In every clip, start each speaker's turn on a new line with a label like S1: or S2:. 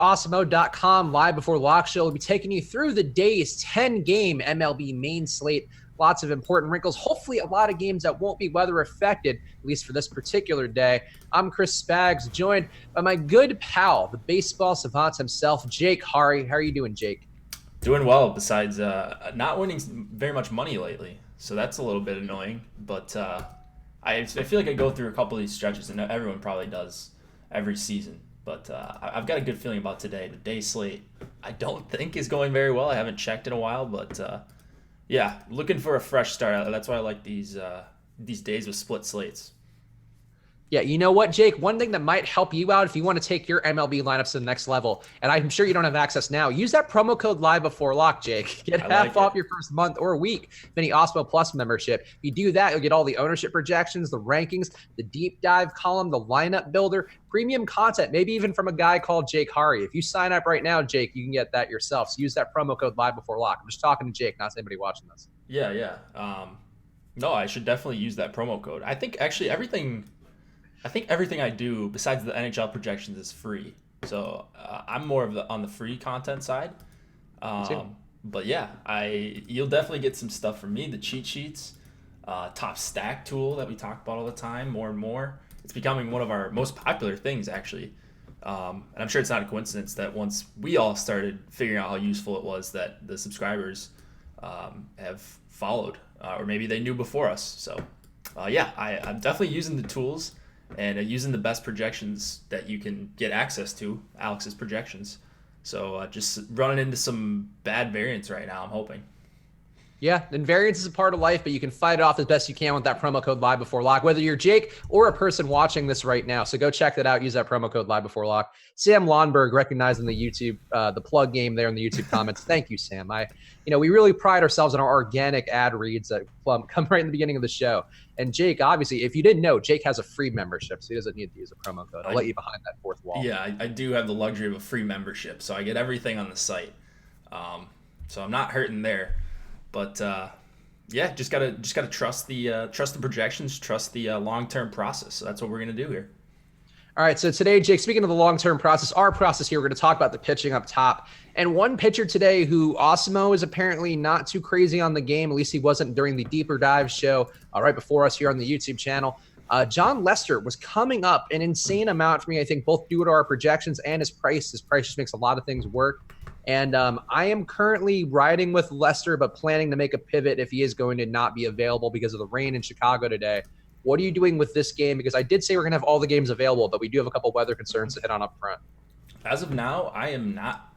S1: Awesemo.com live before lock show. We'll be taking you through the day's 10-game MLB main slate. Lots of important wrinkles. Hopefully a lot of games that won't be weather affected, at least for this particular day. I'm Chris Spags, joined by my good pal, the baseball savant himself, Jake Hari. How are you doing, Jake?
S2: Doing well, besides not winning very much money lately. So that's a little bit annoying. But I feel like I go through a couple of these stretches, and everyone probably does every season. But I've got a good feeling about today. The day slate, I don't think is going very well. I haven't checked in a while, but yeah, looking for a fresh start. That's why I like these days with split slates.
S1: Yeah, you know what, Jake? One thing that might help you out if you want to take your MLB lineups to the next level, and I'm sure you don't have access now, use that promo code live before lock, Jake. Get half off your first month or week of any Osmo Plus membership. If you do that, you'll get all the ownership projections, the rankings, the deep dive column, the lineup builder, premium content, maybe even from a guy called Jake Hari. If you sign up right now, Jake, you can get that yourself. So use that promo code live before lock. I'm just talking to Jake, not to anybody watching this.
S2: Yeah. No, I should definitely use that promo code. I think everything I do besides the NHL projections is free. So I'm more of on the free content side. But yeah, you'll definitely get some stuff from me. The cheat sheets, top stack tool that we talk about all the time, more and more. It's becoming one of our most popular things, actually. And I'm sure it's not a coincidence that once we all started figuring out how useful it was, that the subscribers have followed, or maybe they knew before us. So yeah, I'm definitely using the tools and using the best projections that you can get access to, Alex's projections. So just running into some bad variance right now, I'm hoping.
S1: Yeah, and variance is a part of life, but you can fight it off as best you can with that promo code live before lock, whether you're Jake or a person watching this right now. So go check that out. Use that promo code live before lock. Sam Lonberg recognizing the YouTube, the plug game there in the YouTube comments. Thank you, Sam. We really pride ourselves on our organic ad reads that come right in the beginning of the show. And Jake, obviously, if you didn't know, Jake has a free membership, so he doesn't need to use a promo code. I'll let you behind that fourth wall.
S2: Yeah, I do have the luxury of a free membership, so I get everything on the site. So I'm not hurting there. But yeah, just gotta trust the projections, trust the long-term process. So that's what we're gonna do here.
S1: All right, so today, Jake, speaking of the long-term process, our process here, we're going to talk about the pitching up top. And one pitcher today who Awesemo is apparently not too crazy on the game, at least he wasn't during the Deeper Dive show right before us here on the YouTube channel. John Lester was coming up an insane amount for me, I think, both due to our projections and his price. His price just makes a lot of things work. And I am currently riding with Lester, but planning to make a pivot if he is going to not be available because of the rain in Chicago today. What are you doing with this game? Because I did say we're going to have all the games available, but we do have a couple weather concerns to hit on up front.
S2: As of now, I am not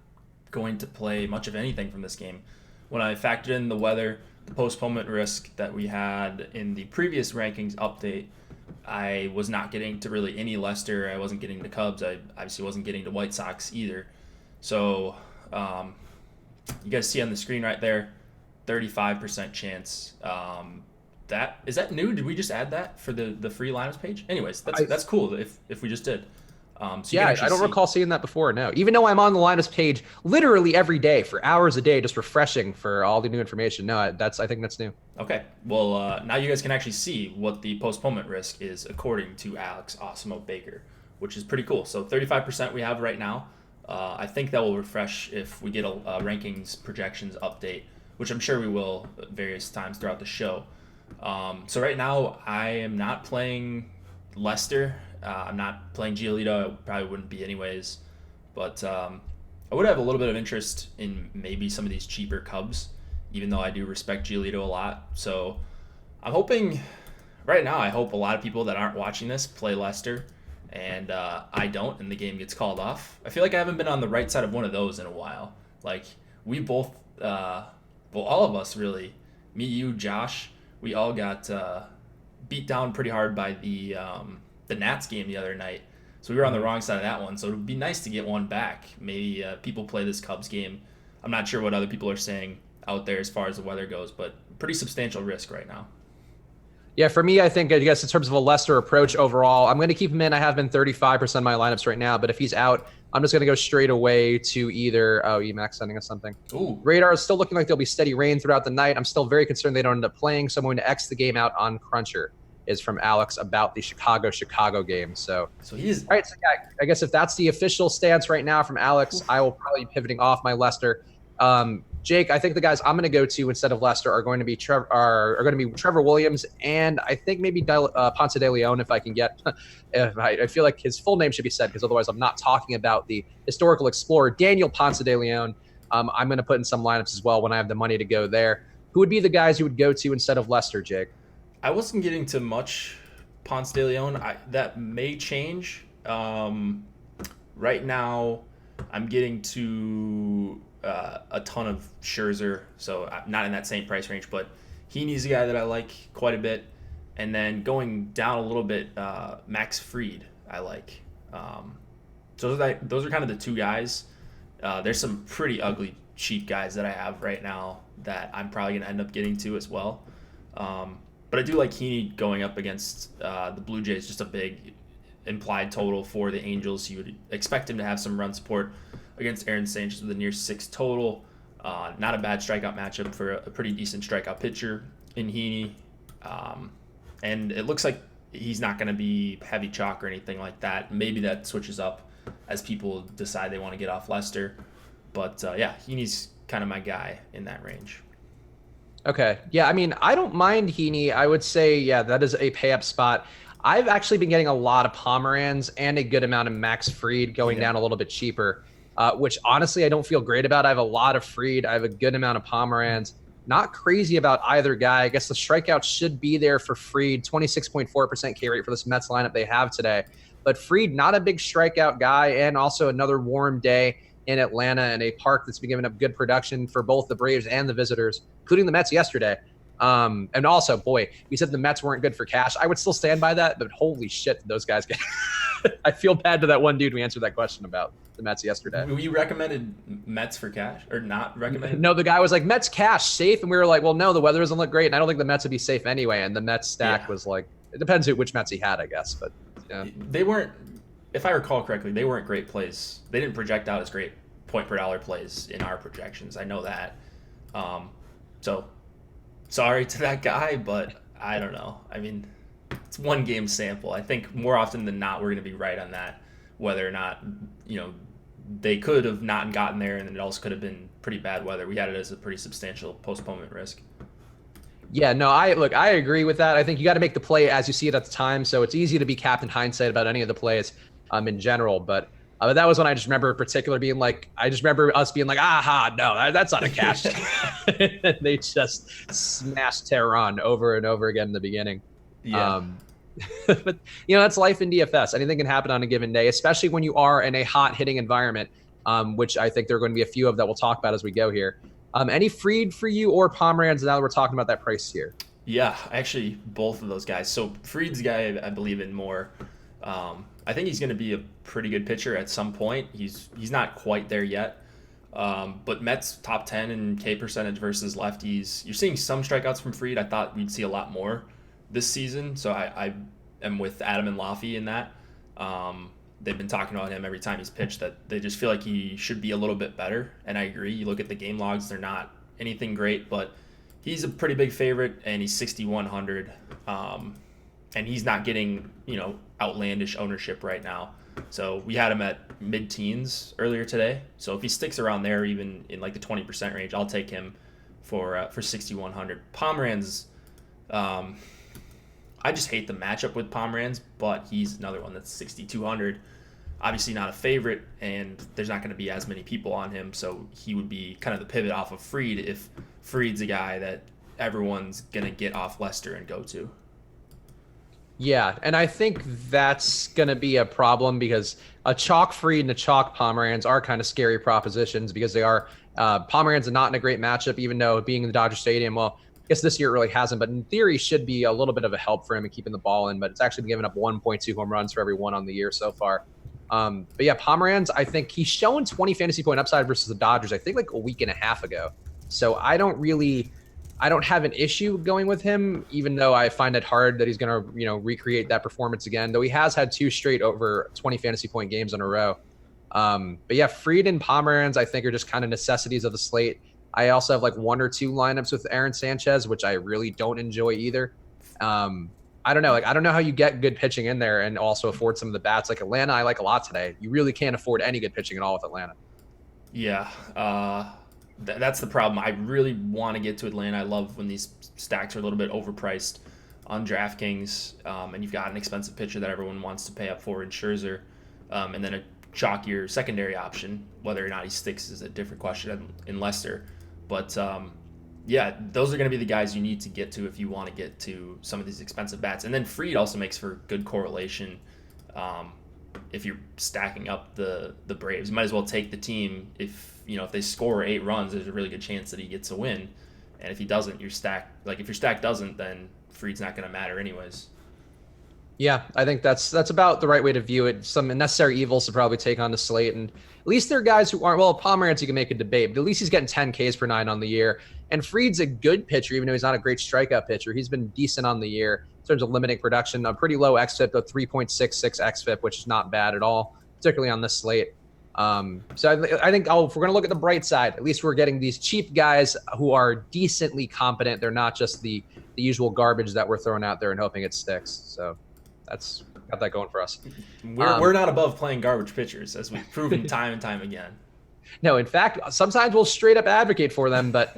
S2: going to play much of anything from this game. When I factored in the weather, the postponement risk that we had in the previous rankings update, I was not getting to really any Lester. I wasn't getting to Cubs. I obviously wasn't getting to White Sox either. So you guys see on the screen right there, 35% chance. Is that new? Did we just add that for the free lineups page? Anyways, that's cool if we just did. So
S1: yeah, I don't recall seeing that before. No, even though I'm on the lineups page literally every day for hours a day, just refreshing for all the new information. No, I think that's new.
S2: Okay, well now you guys can actually see what the postponement risk is according to Alex Awesemo Baker, which is pretty cool. So 35% we have right now. I think that will refresh if we get a rankings projections update, which I'm sure we will at various times throughout the show. So right now I am not playing Lester. I'm not playing Giolito. I probably wouldn't be anyways. But I would have a little bit of interest in maybe some of these cheaper Cubs, even though I do respect Giolito a lot. So I'm hoping right now, I hope a lot of people that aren't watching this play Lester, and I don't, and the game gets called off. I feel like I haven't been on the right side of one of those in a while. Like we both, all of us really, me, you, Josh, we all got beat down pretty hard by the Nats game the other night. So we were on the wrong side of that one. So it would be nice to get one back. Maybe people play this Cubs game. I'm not sure what other people are saying out there as far as the weather goes, but pretty substantial risk right now.
S1: Yeah, for me, I think, I guess in terms of a Lester approach overall, I'm going to keep him in. I have been 35% of my lineups right now, but if he's out, I'm just going to go straight away to either, Emacs sending us something.
S2: Ooh.
S1: Radar is still looking like there'll be steady rain throughout the night. I'm still very concerned they don't end up playing, so I'm going to X the game out on Cruncher. is from Alex about the Chicago game. So
S2: he's
S1: all right. So yeah, I guess if that's the official stance right now from Alex, I will probably be pivoting off my Lester. Jake, I think the guys I'm going to go to instead of Lester are going to be Trevor Williams, and I think maybe Ponce de Leon if I can get. I feel like his full name should be said because otherwise I'm not talking about the historical explorer Daniel Ponce de Leon. I'm going to put in some lineups as well when I have the money to go there. Who would be the guys you would go to instead of Lester, Jake?
S2: I wasn't getting to much Ponce de Leon. That may change. Right now, I'm getting to a ton of Scherzer, so I'm not in that same price range, but Heaney's a guy that I like quite a bit. And then going down a little bit, Max Fried I like. So those are kind of the two guys. There's some pretty ugly cheap guys that I have right now that I'm probably going to end up getting to as well. But I do like Heaney going up against the Blue Jays, just a big implied total for the Angels. You would expect him to have some run support against Aaron Sanchez with a near 6 total. Not a bad strikeout matchup for a pretty decent strikeout pitcher in Heaney. And it looks like he's not going to be heavy chalk or anything like that. Maybe that switches up as people decide they want to get off Lester. But yeah, Heaney's kind of my guy in that range.
S1: Okay. Yeah, I mean, I don't mind Heaney. I would say, yeah, that is a pay-up spot. I've actually been getting a lot of Pomeranz and a good amount of Max Fried going down a little bit cheaper, which honestly I don't feel great about. I have a lot of Fried. I have a good amount of Pomeranz. Not crazy about either guy. I guess the strikeouts should be there for Fried. 26.4% K rate for this Mets lineup they have today. But Fried, not a big strikeout guy, and also another warm day in Atlanta in a park that's been giving up good production for both the Braves and the visitors, including the Mets yesterday. And also, boy, we said the Mets weren't good for cash. I would still stand by that, but holy shit, did those guys get I feel bad to that one dude we answered that question about the Mets yesterday.
S2: You recommended Mets for cash or not recommended?
S1: No, the guy was like, Mets cash, safe. And we were like, well, no, the weather doesn't look great. And I don't think the Mets would be safe anyway. And the Mets stack was like, it depends which Mets he had, I guess. But yeah.
S2: They weren't, if I recall correctly, they weren't great plays. They didn't project out as great point per dollar plays in our projections. I know that. So sorry to that guy, but I don't know. I mean, it's one game sample. I think more often than not, we're going to be right on that, whether or not, they could have not gotten there, and it also could have been pretty bad weather. We had it as a pretty substantial postponement risk.
S1: Yeah, no, I agree with that. I think you got to make the play as you see it at the time. So it's easy to be captain hindsight about any of the plays in general. But that was when I just remember in particular being like, I just remember us being like, aha, no, that's not a cash. They just smashed Tehran over and over again in the beginning.
S2: Yeah.
S1: But that's life in DFS. Anything can happen on a given day, especially when you are in a hot hitting environment, which I think there are going to be a few of that we'll talk about as we go here. Any Fried for you or Pomeranz now that we're talking about that price here?
S2: Yeah, actually both of those guys. So Fried's guy I believe in more. I think he's going to be a pretty good pitcher at some point. He's not quite there yet. But Mets top 10 in K percentage versus lefties. You're seeing some strikeouts from Fried. I thought we'd see a lot more this season. So I am with Adam and Laffy in that. They've been talking about him every time he's pitched that they just feel like he should be a little bit better. And I agree. You look at the game logs, they're not anything great, but he's a pretty big favorite and he's 6,100. And he's not getting, outlandish ownership right now. So we had him at mid-teens earlier today. So if he sticks around there, even in like the 20% range, I'll take him for 6,100. Pomeranz, I just hate the matchup with Pomeranz, but he's another one that's 6,200. Obviously not a favorite, and there's not going to be as many people on him, so he would be kind of the pivot off of Fried if Fried's a guy that everyone's going to get off Lester and go to.
S1: Yeah, and I think that's going to be a problem because a chalk Fried and a chalk Pomeranz are kind of scary propositions because they are Pomeranz is not in a great matchup, even though being in the Dodger Stadium, well, I guess this year it really hasn't, but in theory should be a little bit of a help for him in keeping the ball in, but it's actually given up 1.2 home runs for every one on the year so far. But yeah, Pomeranz, I think he's shown 20 fantasy point upside versus the Dodgers, I think like a week and a half ago. So I don't have an issue going with him, even though I find it hard that he's going to, recreate that performance again, though he has had 2 straight over 20 fantasy point games in a row. But yeah, Fried and Pomeranz, I think are just kind of necessities of the slate. I also have like 1 or 2 lineups with Aaron Sanchez, which I really don't enjoy either. I don't know. Like, I don't know how you get good pitching in there and also afford some of the bats. Like Atlanta, I like a lot today. You really can't afford any good pitching at all with Atlanta.
S2: Yeah, that's the problem. I really want to get to Atlanta. I love when these stacks are a little bit overpriced on DraftKings, and you've got an expensive pitcher that everyone wants to pay up for in Scherzer, and then a chalkier secondary option. Whether or not he sticks is a different question in Leicester. But yeah, those are going to be the guys you need to get to if you want to get to some of these expensive bats. And then Fried also makes for good correlation. If you're stacking up the Braves, you might as well take the team. If they score 8 runs, there's a really good chance that he gets a win. And if he doesn't, your stack doesn't, then Fried's not going to matter anyways.
S1: Yeah, I think that's about the right way to view it. Some necessary evils to probably take on the slate, and at least there are guys who aren't. Well, Pomeranz you can make a debate, but at least he's getting 10 Ks per 9 on the year. And Fried's a good pitcher, even though he's not a great strikeout pitcher. He's been decent on the year in terms of limiting production. A pretty low xFIP, a 3.66 xFIP, which is not bad at all, particularly on this slate. So I think if we're going to look at the bright side, at least we're getting these cheap guys who are decently competent. They're not just the usual garbage that we're throwing out there and hoping it sticks. So that's got that going for us.
S2: We're not above playing garbage pitchers, as we've proven time and time again.
S1: No, in fact, sometimes we'll straight up advocate for them, but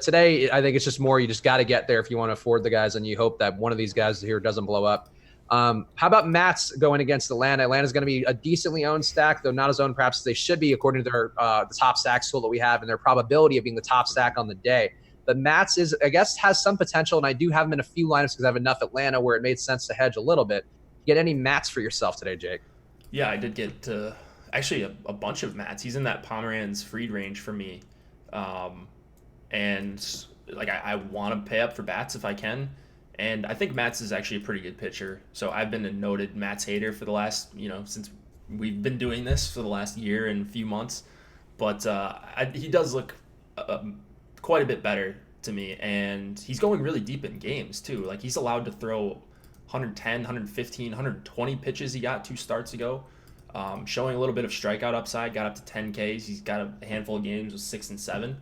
S1: today I think it's just more you just got to get there if you want to afford the guys, and you hope that one of these guys here doesn't blow up. How about Mats going against Atlanta? Atlanta's going to be a decently owned stack, though not as owned perhaps as they should be according to their the top stack tool that we have and their probability of being the top stack on the day. But Mats has some potential, and I do have him in a few lineups because I have enough Atlanta where it made sense to hedge a little bit. Get any Mats for yourself today, Jake?
S2: Yeah, I did get actually a bunch of Mats. He's in that Pomeranz Fried range for me, and like I want to pay up for bats if I can. And I think Mats is actually a pretty good pitcher. So I've been a noted Mats hater for the last, since we've been doing this for the last year and a few months. But he does look quite a bit better to me. And he's going really deep in games, too. Like, he's allowed to throw 110, 115, 120 pitches he got 2 starts ago. Showing a little bit of strikeout upside, got up to 10 Ks. He's got a handful of games with 6 and 7.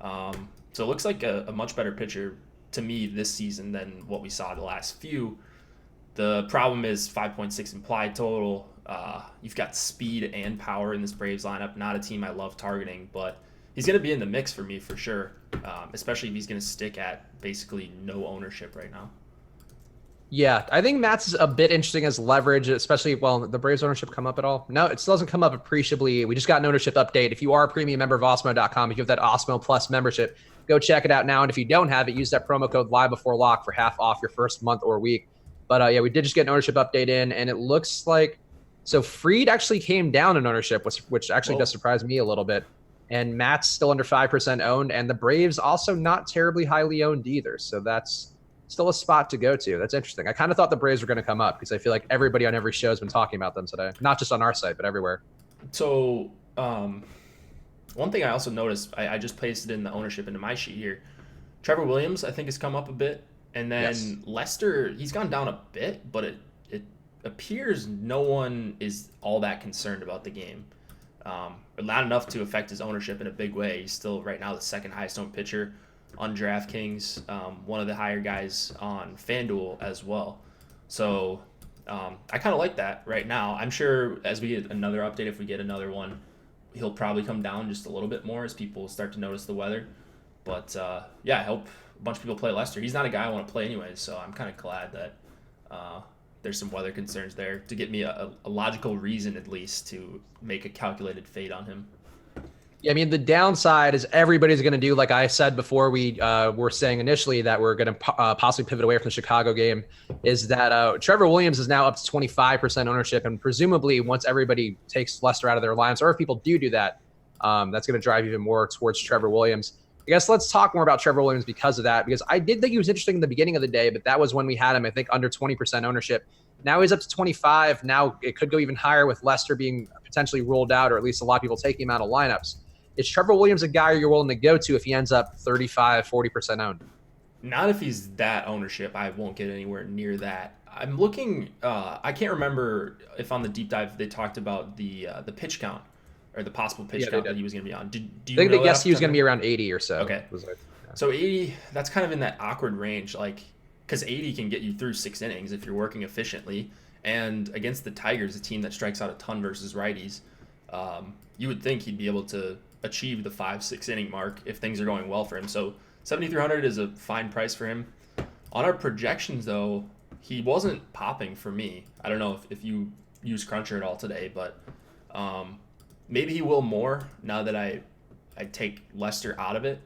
S2: So it looks like a much better pitcher to me this season than what we saw the last few. The problem is 5.6 implied total. You've got speed and power in this Braves lineup. Not a team I love targeting, but he's going to be in the mix for me for sure, especially if he's going to stick at basically no ownership right now.
S1: Yeah, I think Mats is a bit interesting as leverage, especially, the Braves ownership come up at all? No, it still doesn't come up appreciably. We just got an ownership update. If you are a premium member of Osmo.com, if you have that Osmo Plus membership, go check it out now. And if you don't have it, use that promo code LIVEBEFORELOCK for half off your first month or week. But yeah, we did just get an ownership update in, and it looks like, so Fried actually came down in ownership, which actually does surprise me a little bit. And Matt's still under 5% owned, and the Braves also not terribly highly owned either. So that's still a spot to go to. That's interesting. I kind of thought the Braves were going to come up because I feel like everybody on every show has been talking about them today, not just on our site, but everywhere.
S2: So one thing I also noticed, I just pasted in the ownership into my sheet here. Trevor Williams, I think, has come up a bit. And then Lester, he's gone down a bit, but it appears no one is all that concerned about the game. Not enough to affect his ownership in a big way. He's still right now the second highest owned pitcher on DraftKings, one of the higher guys on FanDuel as well. So I kind of like that right now. I'm sure as we get another update, if we get another one, he'll probably come down just a little bit more as people start to notice the weather. But yeah, I hope a bunch of people play Lester. He's not a guy I want to play anyways, so I'm kind of glad that there's some weather concerns there to get me a logical reason at least to make a calculated fade on him.
S1: Yeah, I mean, the downside is everybody's going to do, like I said before we were saying initially that we're going to possibly pivot away from the Chicago game, is that Trevor Williams is now up to 25% ownership. And presumably once everybody takes Lester out of their lines, or if people do that, that's going to drive even more towards Trevor Williams. I guess let's talk more about Trevor Williams because of that, because I did think he was interesting in the beginning of the day, but that was when we had him, I think, under 20% ownership. Now he's up to 25. Now it could go even higher with Lester being potentially ruled out, or at least a lot of people taking him out of lineups. Is Trevor Williams a guy you're willing to go to if he ends up 35, 40% owned?
S2: Not if he's that ownership. I won't get anywhere near that. I'm looking. I can't remember if on the deep dive they talked about the pitch count or the possible pitch count that he was going to be on. Do you
S1: I think
S2: know
S1: they guessed he was going to be around 80 or so.
S2: Okay. So 80, that's kind of in that awkward range. Like, because 80 can get you through 6 innings if you're working efficiently. And against the Tigers, a team that strikes out a ton versus righties, you would think he'd be able to achieve the 5-6 inning mark if things are going well for him. So 7,300 is a fine price for him. On our projections, though, he wasn't popping for me. I don't know if you use Cruncher at all today, but maybe he will more now that I take Lester out of it.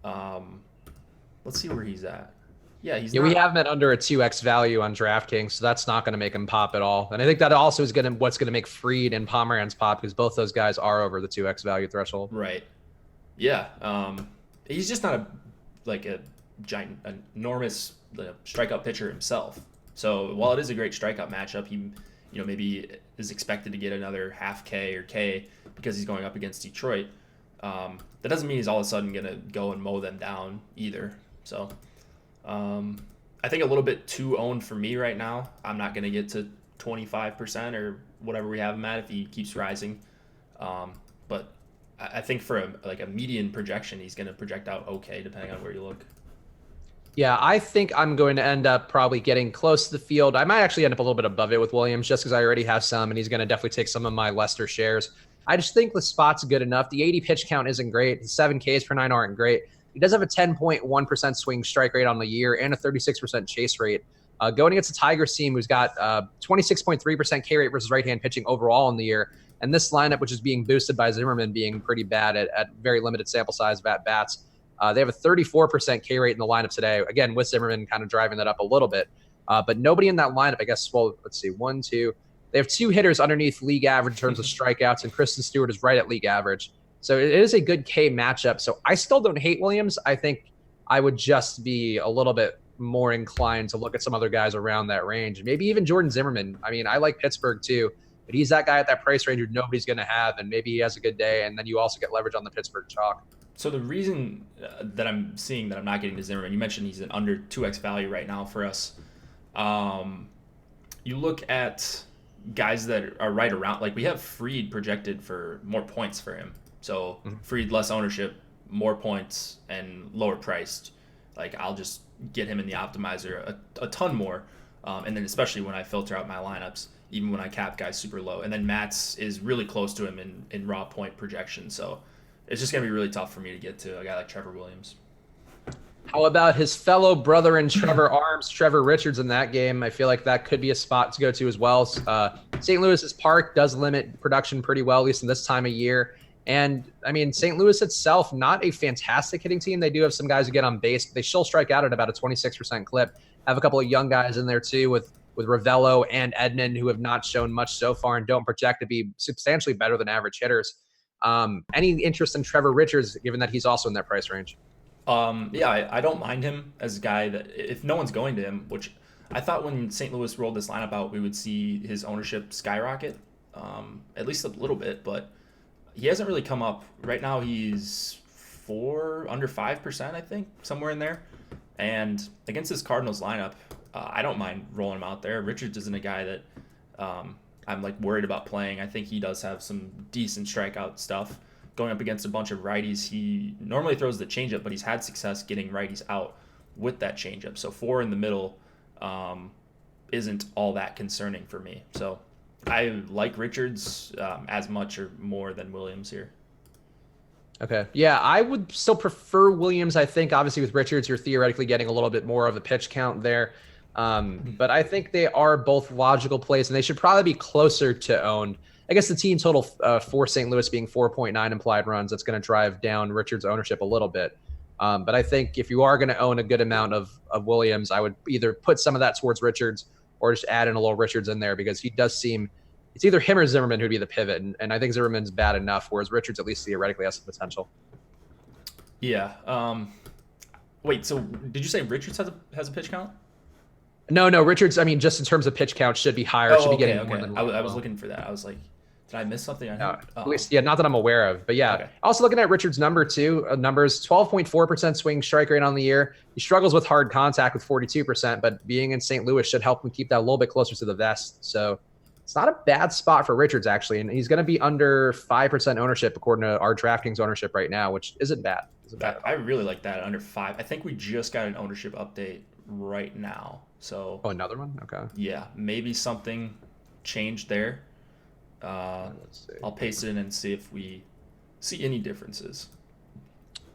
S2: Let's see where he's at. Yeah,
S1: we have him at under a 2x value on DraftKings, so that's not going to make him pop at all. And I think that also is what's going to make Fried and Pomeranz pop, because both those guys are over the 2x value threshold.
S2: Right. Yeah. He's just not a giant, enormous strikeout pitcher himself. So while it is a great strikeout matchup, he maybe is expected to get another half K or K because he's going up against Detroit. That doesn't mean he's all of a sudden going to go and mow them down either. So I think a little bit too owned for me right now. I'm not going to get to 25% or whatever we have him at if he keeps rising. But I think for a median projection, he's going to project out okay depending on where you look.
S1: Yeah, I think I'm going to end up probably getting close to the field. I might actually end up a little bit above it with Williams just because I already have some, and he's going to definitely take some of my Lester shares. I just think the spot's good enough. The 80 pitch count isn't great. The 7 Ks per 9 aren't great. He does have a 10.1% swing strike rate on the year and a 36% chase rate. Going against a Tigers team who's got 26.3% K rate versus right-hand pitching overall in the year, and this lineup, which is being boosted by Zimmerman being pretty bad at very limited sample size of at-bats, they have a 34% K rate in the lineup today, again, with Zimmerman kind of driving that up a little bit. But nobody in that lineup, I guess, well, let's see, 1, 2. They have 2 hitters underneath league average in terms of strikeouts, and Kristen Stewart is right at league average. So it is a good K matchup. So I still don't hate Williams. I think I would just be a little bit more inclined to look at some other guys around that range. Maybe even Jordan Zimmerman. I mean, I like Pittsburgh too, but he's that guy at that price range who nobody's going to have, and maybe he has a good day, and then you also get leverage on the Pittsburgh chalk.
S2: So the reason that I'm seeing that I'm not getting to Zimmerman, you mentioned he's an under 2x value right now for us. You look at guys that are right around, like we have Fried projected for more points for him. So Fried, less ownership, more points, and lower priced. Like I'll just get him in the optimizer a ton more. And then especially when I filter out my lineups, even when I cap guys super low. And then Matt's is really close to him in raw point projection. So it's just going to be really tough for me to get to a guy like Trevor Williams.
S1: How about his fellow brother in Trevor Arms, Trevor Richards in that game? I feel like that could be a spot to go to as well. St. Louis's park does limit production pretty well, at least in this time of year. And, I mean, St. Louis itself, not a fantastic hitting team. They do have some guys who get on base, but they still strike out at about a 26% clip. Have a couple of young guys in there, too, with Ravello and Edman, who have not shown much so far and don't project to be substantially better than average hitters. Any interest in Trevor Richards, given that he's also in that price range?
S2: Yeah, I don't mind him as a guy that if no one's going to him, which I thought when St. Louis rolled this lineup out, we would see his ownership skyrocket, at least a little bit, but he hasn't really come up. Right now he's under 5%, I think, somewhere in there. And against this Cardinals lineup, I don't mind rolling him out there. Richards isn't a guy that I'm like worried about playing. I think he does have some decent strikeout stuff. Going up against a bunch of righties, he normally throws the changeup, but he's had success getting righties out with that changeup. So 4 in the middle isn't all that concerning for me. So I like Richards as much or more than Williams here.
S1: Okay. Yeah, I would still prefer Williams. I think obviously with Richards, you're theoretically getting a little bit more of a pitch count there. But I think they are both logical plays, and they should probably be closer to owned. I guess the team total for St. Louis being 4.9 implied runs, that's going to drive down Richards' ownership a little bit. But I think if you are going to own a good amount of Williams, I would either put some of that towards Richards or just add in a little Richards in there, because he does seem – it's either him or Zimmerman who'd be the pivot, and I think Zimmerman's bad enough, whereas Richards at least theoretically has the potential.
S2: Yeah. Wait, so did you say Richards has a pitch count?
S1: No, Richards, I mean, just in terms of pitch count, should be higher. Should be getting more than
S2: I was looking for that. I was like, did I miss something?
S1: At least, yeah, not that I'm aware of. But yeah, okay. Also looking at Richards' numbers, 12.4% swing strike rate on the year. He struggles with hard contact with 42%, but being in St. Louis should help him keep that a little bit closer to the vest. So it's not a bad spot for Richards, actually. And he's going to be under 5% ownership according to our DraftKings ownership right now, which isn't bad.
S2: I really like that, under 5. I think we just got an ownership update right now. So
S1: Oh, another one? Okay.
S2: yeah, maybe something changed there.
S1: Let's see.
S2: I'll paste it in and see if we see any differences.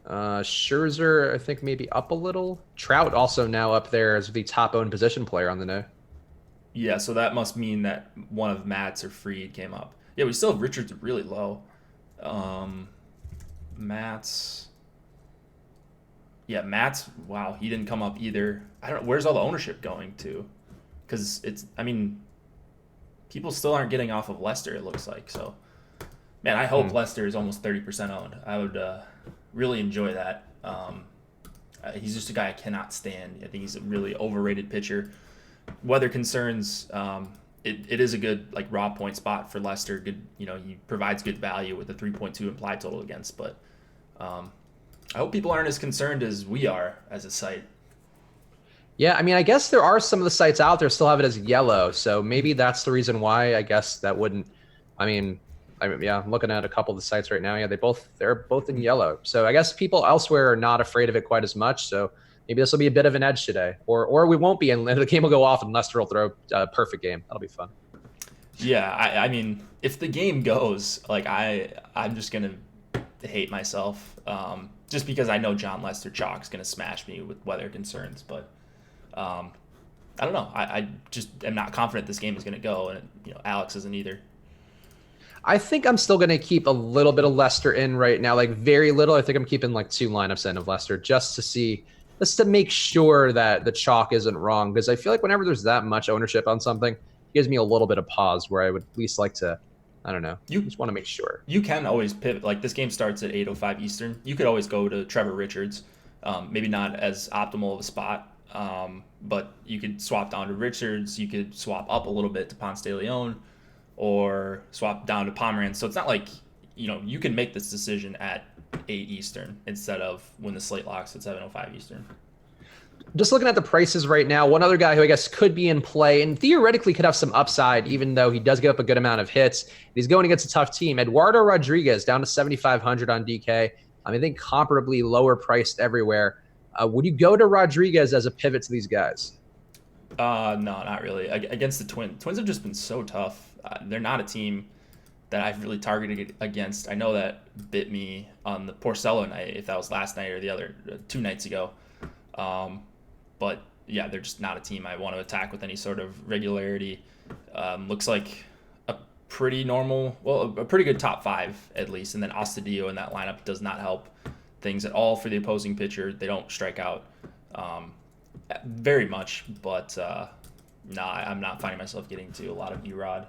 S1: Scherzer, I think maybe up a little. Trout also now up there as the top owned position player on the day.
S2: Yeah, so that must mean that one of Matt's or Freed came up. Yeah, we still have Richards really low. Um, Matt's, yeah, Matt's. Wow, he didn't come up either. I don't know where's all the ownership going to, because it's. I mean, people still aren't getting off of Lester. It looks like so. Man, I hope Lester is almost 30% owned. I would really enjoy that. He's just a guy I cannot stand. I think he's a really overrated pitcher. Weather concerns, it is a good like raw point spot for Lester. Good, he provides good value with the 3.2 implied total against. But I hope people aren't as concerned as we are as a site.
S1: Yeah, I mean, I guess there are some of the sites out there still have it as yellow, so maybe that's the reason why. I guess that wouldn't. Yeah, I'm looking at a couple of the sites right now. Yeah, they're both in yellow. So I guess people elsewhere are not afraid of it quite as much. So maybe this will be a bit of an edge today, or we won't be, and the game will go off and Lester will throw a perfect game. That'll be fun.
S2: Yeah, I mean, if the game goes, like I'm just gonna hate myself, just because I know John Lester Chalk's gonna smash me with weather concerns. But I don't know. I just am not confident this game is gonna go, and Alex isn't either.
S1: I think I'm still going to keep a little bit of Lester in right now, like very little. I think I'm keeping like 2 lineups in of Lester just to make sure that the chalk isn't wrong. Because I feel like whenever there's that much ownership on something, it gives me a little bit of pause where I would at least like to, I don't know, you just want to make sure.
S2: You can always pivot. Like this game starts at 8:05 Eastern. You could always go to Trevor Richards. Maybe not as optimal of a spot, but you could swap down to Richards. You could swap up a little bit to Ponce de Leon, or swap down to Pomeranz. So it's not like, you can make this decision at 8 Eastern instead of when the slate locks at 7:05 Eastern.
S1: Just looking at the prices right now, one other guy who I guess could be in play and theoretically could have some upside, even though he does give up a good amount of hits. He's going against a tough team. Eduardo Rodriguez down to 7,500 on DK. I think comparably lower priced everywhere. Would you go to Rodriguez as a pivot to these guys?
S2: No, not really. Against the Twins. Twins have just been so tough. They're not a team that I've really targeted against. I know that bit me on the Porcello night, if that was last night or the other 2 nights ago. But yeah, they're just not a team I want to attack with any sort of regularity. Looks like a pretty good top 5 at least. And then Astudillo in that lineup does not help things at all for the opposing pitcher. They don't strike out very much, but I'm not finding myself getting to a lot of Erod.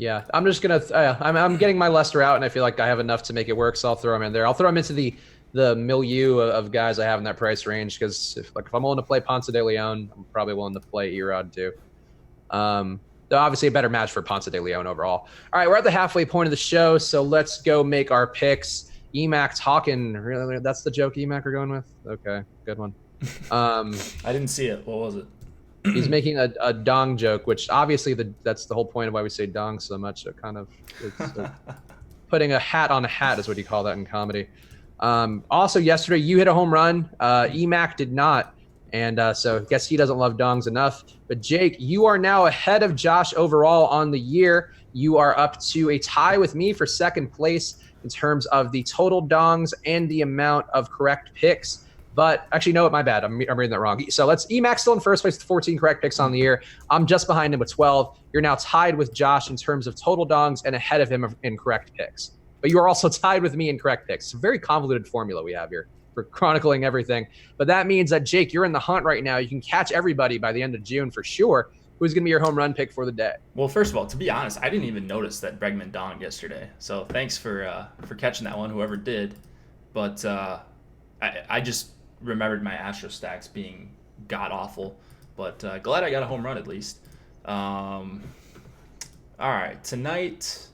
S1: Yeah, I'm just gonna. I'm getting my Lester out, and I feel like I have enough to make it work, so I'll throw him in there. I'll throw him into the milieu of guys I have in that price range because if I'm willing to play Ponce de Leon, I'm probably willing to play Erod too. They're obviously a better match for Ponce de Leon overall. All right, we're at the halfway point of the show, so let's go make our picks. Emac talking. Really, that's the joke Emac are going with? Okay, good one.
S2: I didn't see it. What was it?
S1: He's making a dong joke, which obviously that's the whole point of why we say dong so much. It kind of putting a hat on a hat is what you call that in comedy. Also, yesterday you hit a home run. Emac did not, and so I guess he doesn't love dongs enough. But Jake, you are now ahead of Josh overall on the year. You are up to a tie with me for second place in terms of the total dongs and the amount of correct picks. But actually, no, my bad. I'm reading that wrong. So Emac still in first place with 14 correct picks on the year. I'm just behind him with 12. You're now tied with Josh in terms of total dongs and ahead of him in correct picks. But you are also tied with me in correct picks. It's a very convoluted formula we have here for chronicling everything. But that means that, Jake, you're in the hunt right now. You can catch everybody by the end of June for sure. Who's going to be your home run pick for the day?
S2: Well, first of all, to be honest, I didn't even notice that Bregman donged yesterday. So thanks for catching that one, whoever did. But I just remembered my Astro stacks being god awful, but glad I got a home run at least. All right, tonight.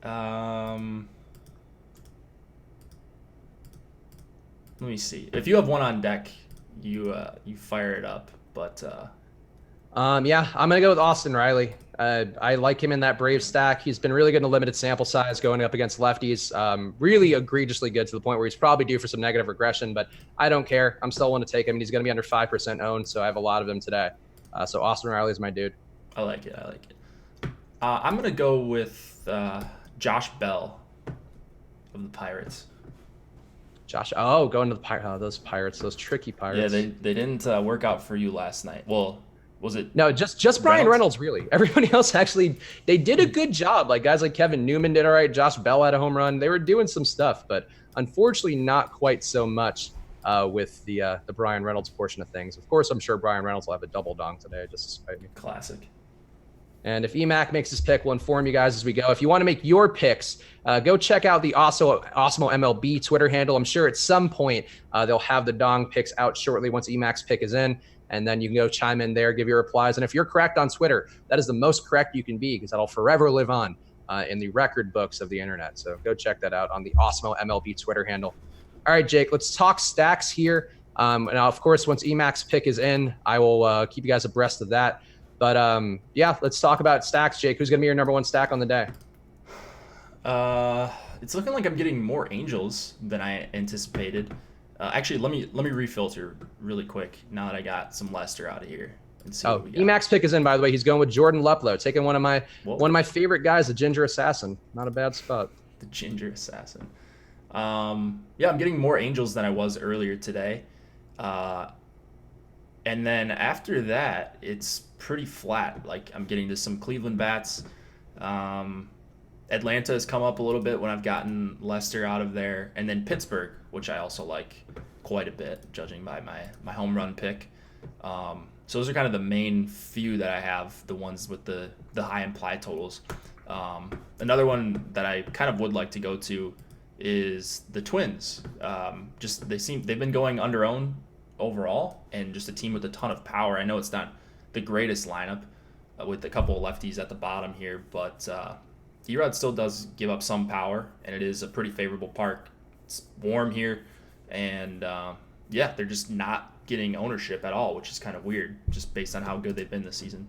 S2: Let me see. If you have one on deck, you fire it up. But
S1: Yeah, I'm going to go with Austin Riley. I like him in that Brave stack. He's been really good in a limited sample size going up against lefties. Really egregiously good to the point where he's probably due for some negative regression, but I don't care. I'm still willing to take him. He's going to be under 5% owned, so I have a lot of him today. So Austin Riley is my dude.
S2: I like it. I'm gonna go with Josh Bell of the Pirates.
S1: Going to the those Pirates, those tricky Pirates.
S2: Yeah, they didn't work out for you last night. Well, was it?
S1: No, just Brian Reynolds, really. Everybody else actually, they did a good job. Like guys like Kevin Newman did all right. Josh Bell had a home run. They were doing some stuff, but unfortunately not quite so much with the Brian Reynolds portion of things. Of course, I'm sure Brian Reynolds will have a double dong today, just to spite me.
S2: Classic.
S1: And if EMAC makes his pick, we'll inform you guys as we go. If you want to make your picks, go check out the Osmo MLB Twitter handle. I'm sure at some point they'll have the dong picks out shortly once EMAC's pick is in. And then you can go chime in there, give your replies. And if you're correct on Twitter, that is the most correct you can be because that'll forever live on in the record books of the internet. So go check that out on the Osmo MLB Twitter handle. All right, Jake, let's talk stacks here. Now, of course, once EMAC's pick is in, I will keep you guys abreast of that. But yeah, let's talk about stacks, Jake. Who's going to be your number one stack on the day?
S2: It's looking like I'm getting more Angels than I anticipated. Actually, let me refilter really quick now that I got some Lester out of here and see what we got.
S1: EMAC's pick is in, by the way. He's going with Jordan Luplow, taking one of my favorite guys, the Ginger Assassin. Not a bad spot.
S2: The Ginger Assassin. Yeah, I'm getting more Angels than I was earlier today. And then after that, it's pretty flat. Like I'm getting to some Cleveland bats. Atlanta has come up a little bit when I've gotten Lester out of there. And then Pittsburgh, which I also like quite a bit, judging by my home run pick. So those are kind of the main few that I have, the ones with the high implied totals. Another one that I kind of would like to go to is the Twins. They've been going under-owned overall, and just a team with a ton of power. I know it's not the greatest lineup with a couple of lefties at the bottom here, but Erod still does give up some power, and it is a pretty favorable park. It's warm here, and they're just not getting ownership at all, which is kind of weird, just based on how good they've been this season.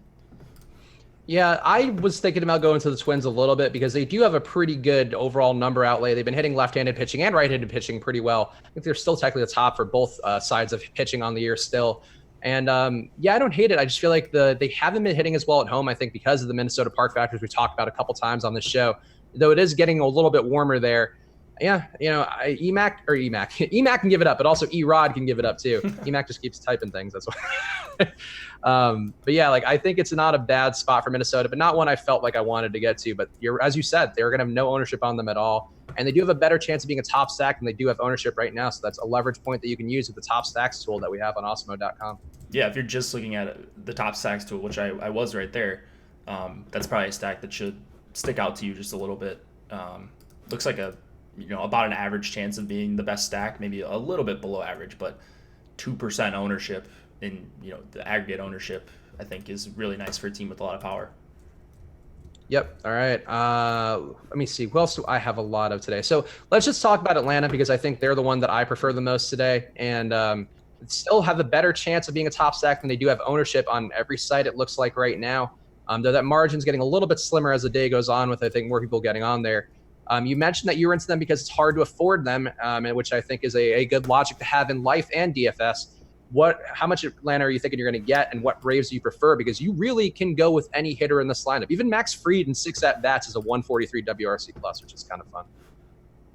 S1: Yeah, I was thinking about going to the Twins a little bit because they do have a pretty good overall number outlay. They've been hitting left-handed pitching and right-handed pitching pretty well. I think they're still technically the top for both sides of pitching on the year still. And I don't hate it. I just feel like they haven't been hitting as well at home, I think, because of the Minnesota park factors we talked about a couple times on this show. Though it is getting a little bit warmer there. Yeah, EMAC can give it up, but also Erod can give it up too. EMAC just keeps typing things. That's why. But yeah, I think it's not a bad spot for Minnesota, but not one I felt like I wanted to get to. But as you said, they're going to have no ownership on them at all. And they do have a better chance of being a top stack than they do have ownership right now. So that's a leverage point that you can use with the top stacks tool that we have on Osmo.com.
S2: Yeah, if you're just looking at the top stacks tool, which I was right there, that's probably a stack that should stick out to you just a little bit. Looks like about an average chance of being the best stack, maybe a little bit below average, but 2% ownership in the aggregate ownership, I think, is really nice for a team with a lot of power.
S1: Yep. All right. Let me see. Who else do I have a lot of today? So let's just talk about Atlanta because I think they're the one that I prefer the most today, and still have a better chance of being a top stack than they do have ownership on every site. It looks like right now, though that margin's getting a little bit slimmer as the day goes on, with I think more people getting on there. You mentioned that you were into them because it's hard to afford them, which I think is a good logic to have in life and DFS. How much Atlanta are you thinking you're going to get, and what Braves do you prefer? Because you really can go with any hitter in this lineup. Even Max Fried in 6 at-bats is a 143 WRC+, which is kind of fun.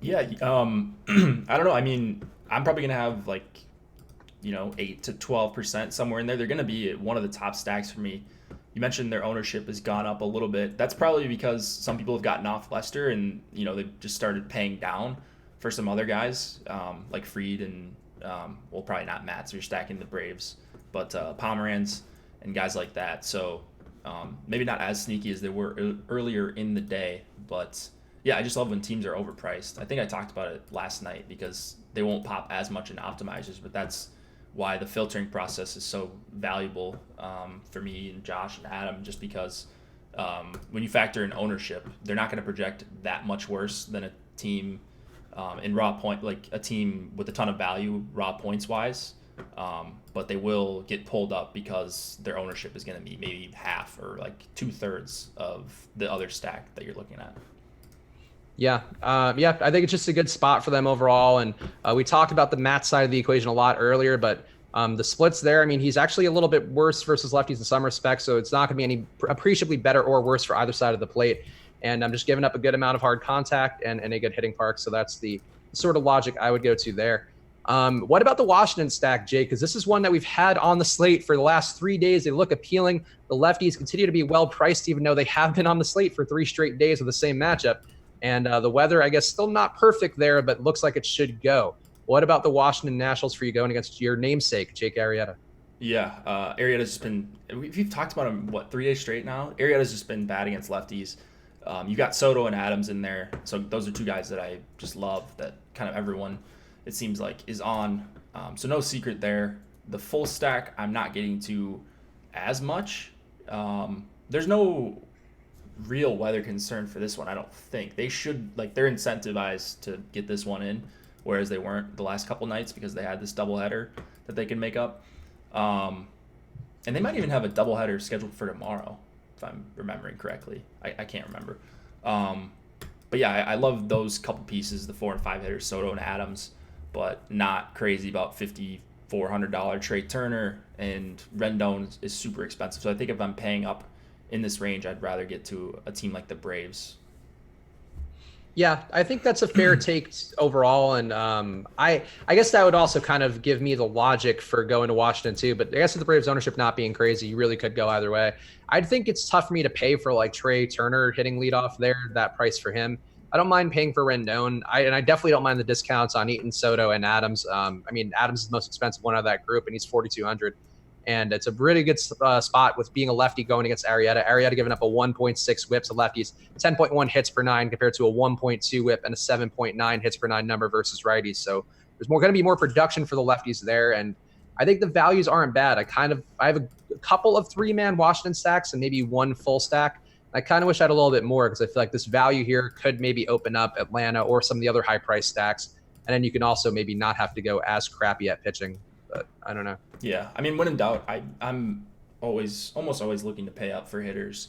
S2: Yeah, I don't know. I mean, I'm probably going to have 8 to 12% somewhere in there. They're going to be one of the top stacks for me. You mentioned their ownership has gone up a little bit. That's probably because some people have gotten off Lester and, they've just started paying down for some other guys like Fried and, probably not Matt, so you're stacking the Braves, but Pomeranz and guys like that. So maybe not as sneaky as they were earlier in the day, but yeah, I just love when teams are overpriced. I think I talked about it last night because they won't pop as much in optimizers, but that's why the filtering process is so valuable for me and Josh and Adam, just because when you factor in ownership, they're not going to project that much worse than a team in raw point, like a team with a ton of value raw points wise. but they will get pulled up because their ownership is going to be maybe half or like 2/3 of the other stack that you're looking at.
S1: Yeah, I think it's just a good spot for them overall. And we talked about the Matt side of the equation a lot earlier, but the splits there, I mean, he's actually a little bit worse versus lefties in some respects, so it's not going to be any appreciably better or worse for either side of the plate. And I'm just giving up a good amount of hard contact and a good hitting park, so that's the sort of logic I would go to there. What about the Washington stack, Jake? Because this is one that we've had on the slate for the last 3 days. They look appealing. The lefties continue to be well priced, even though they have been on the slate for 3 straight days with the same matchup. And the weather, I guess, still not perfect there, but looks like it should go. What about the Washington Nationals for you going against your namesake, Jake Arrieta?
S2: Yeah, Arrieta's just been. We've talked about him 3 days straight now. Arrieta's just been bad against lefties. You got Soto and Adams in there, so those are 2 guys that I just love. That kind of everyone, it seems like, is on. So no secret there. The full stack, I'm not getting to as much. There's no real weather concern for this one. I don't think they should, like, they're incentivized to get this one in, whereas they weren't the last couple nights because they had this doubleheader that they can make up. And they might even have a doubleheader scheduled for tomorrow, if I'm remembering correctly. I can't remember. But yeah, I love those couple pieces, the 4 and 5 hitters, Soto and Adams, but not crazy about $5,400 Trey Turner, and Rendon is super expensive. So I think if I'm paying up in this range, I'd rather get to a team like the Braves.
S1: Yeah, I think that's a fair take overall. And I guess that would also kind of give me the logic for going to Washington too. But I guess with the Braves ownership not being crazy, you really could go either way. I think it's tough for me to pay for like Trey Turner hitting leadoff there, that price for him. I don't mind paying for Rendon. I definitely don't mind the discounts on Eaton, Soto, and Adams. I mean, Adams is the most expensive one out of that group, and he's 4,200. And it's a really good spot with being a lefty going against Arrieta. Arrieta giving up a 1.6 whip to lefties, 10.1 hits per 9 compared to a 1.2 whip and a 7.9 hits per 9 number versus righties. So there's going to be more production for the lefties there. And I think the values aren't bad. I have a couple of 3-man Washington stacks and maybe 1 full stack. I kind of wish I had a little bit more because I feel like this value here could maybe open up Atlanta or some of the other high price stacks. And then you can also maybe not have to go as crappy at pitching. But I don't know.
S2: Yeah, I mean, when in doubt, I'm almost always looking to pay up for hitters,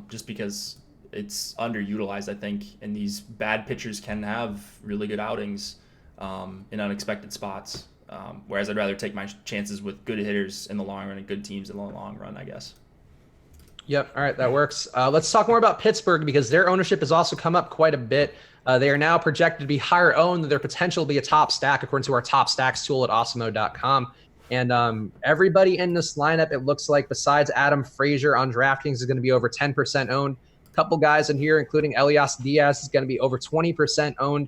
S2: just because it's underutilized, I think, and these bad pitchers can have really good outings in unexpected spots. Whereas I'd rather take my chances with good hitters in the long run and good teams in the long run, I guess.
S1: Yep. All right. That works. Let's talk more about Pittsburgh because their ownership has also come up quite a bit. They are now projected to be higher owned than their potential to be a top stack, according to our top stacks tool at awesemo.com. And everybody in this lineup, it looks like, besides Adam Frazier on DraftKings, is going to be over 10% owned. A couple guys in here, including Elias Diaz, is going to be over 20% owned.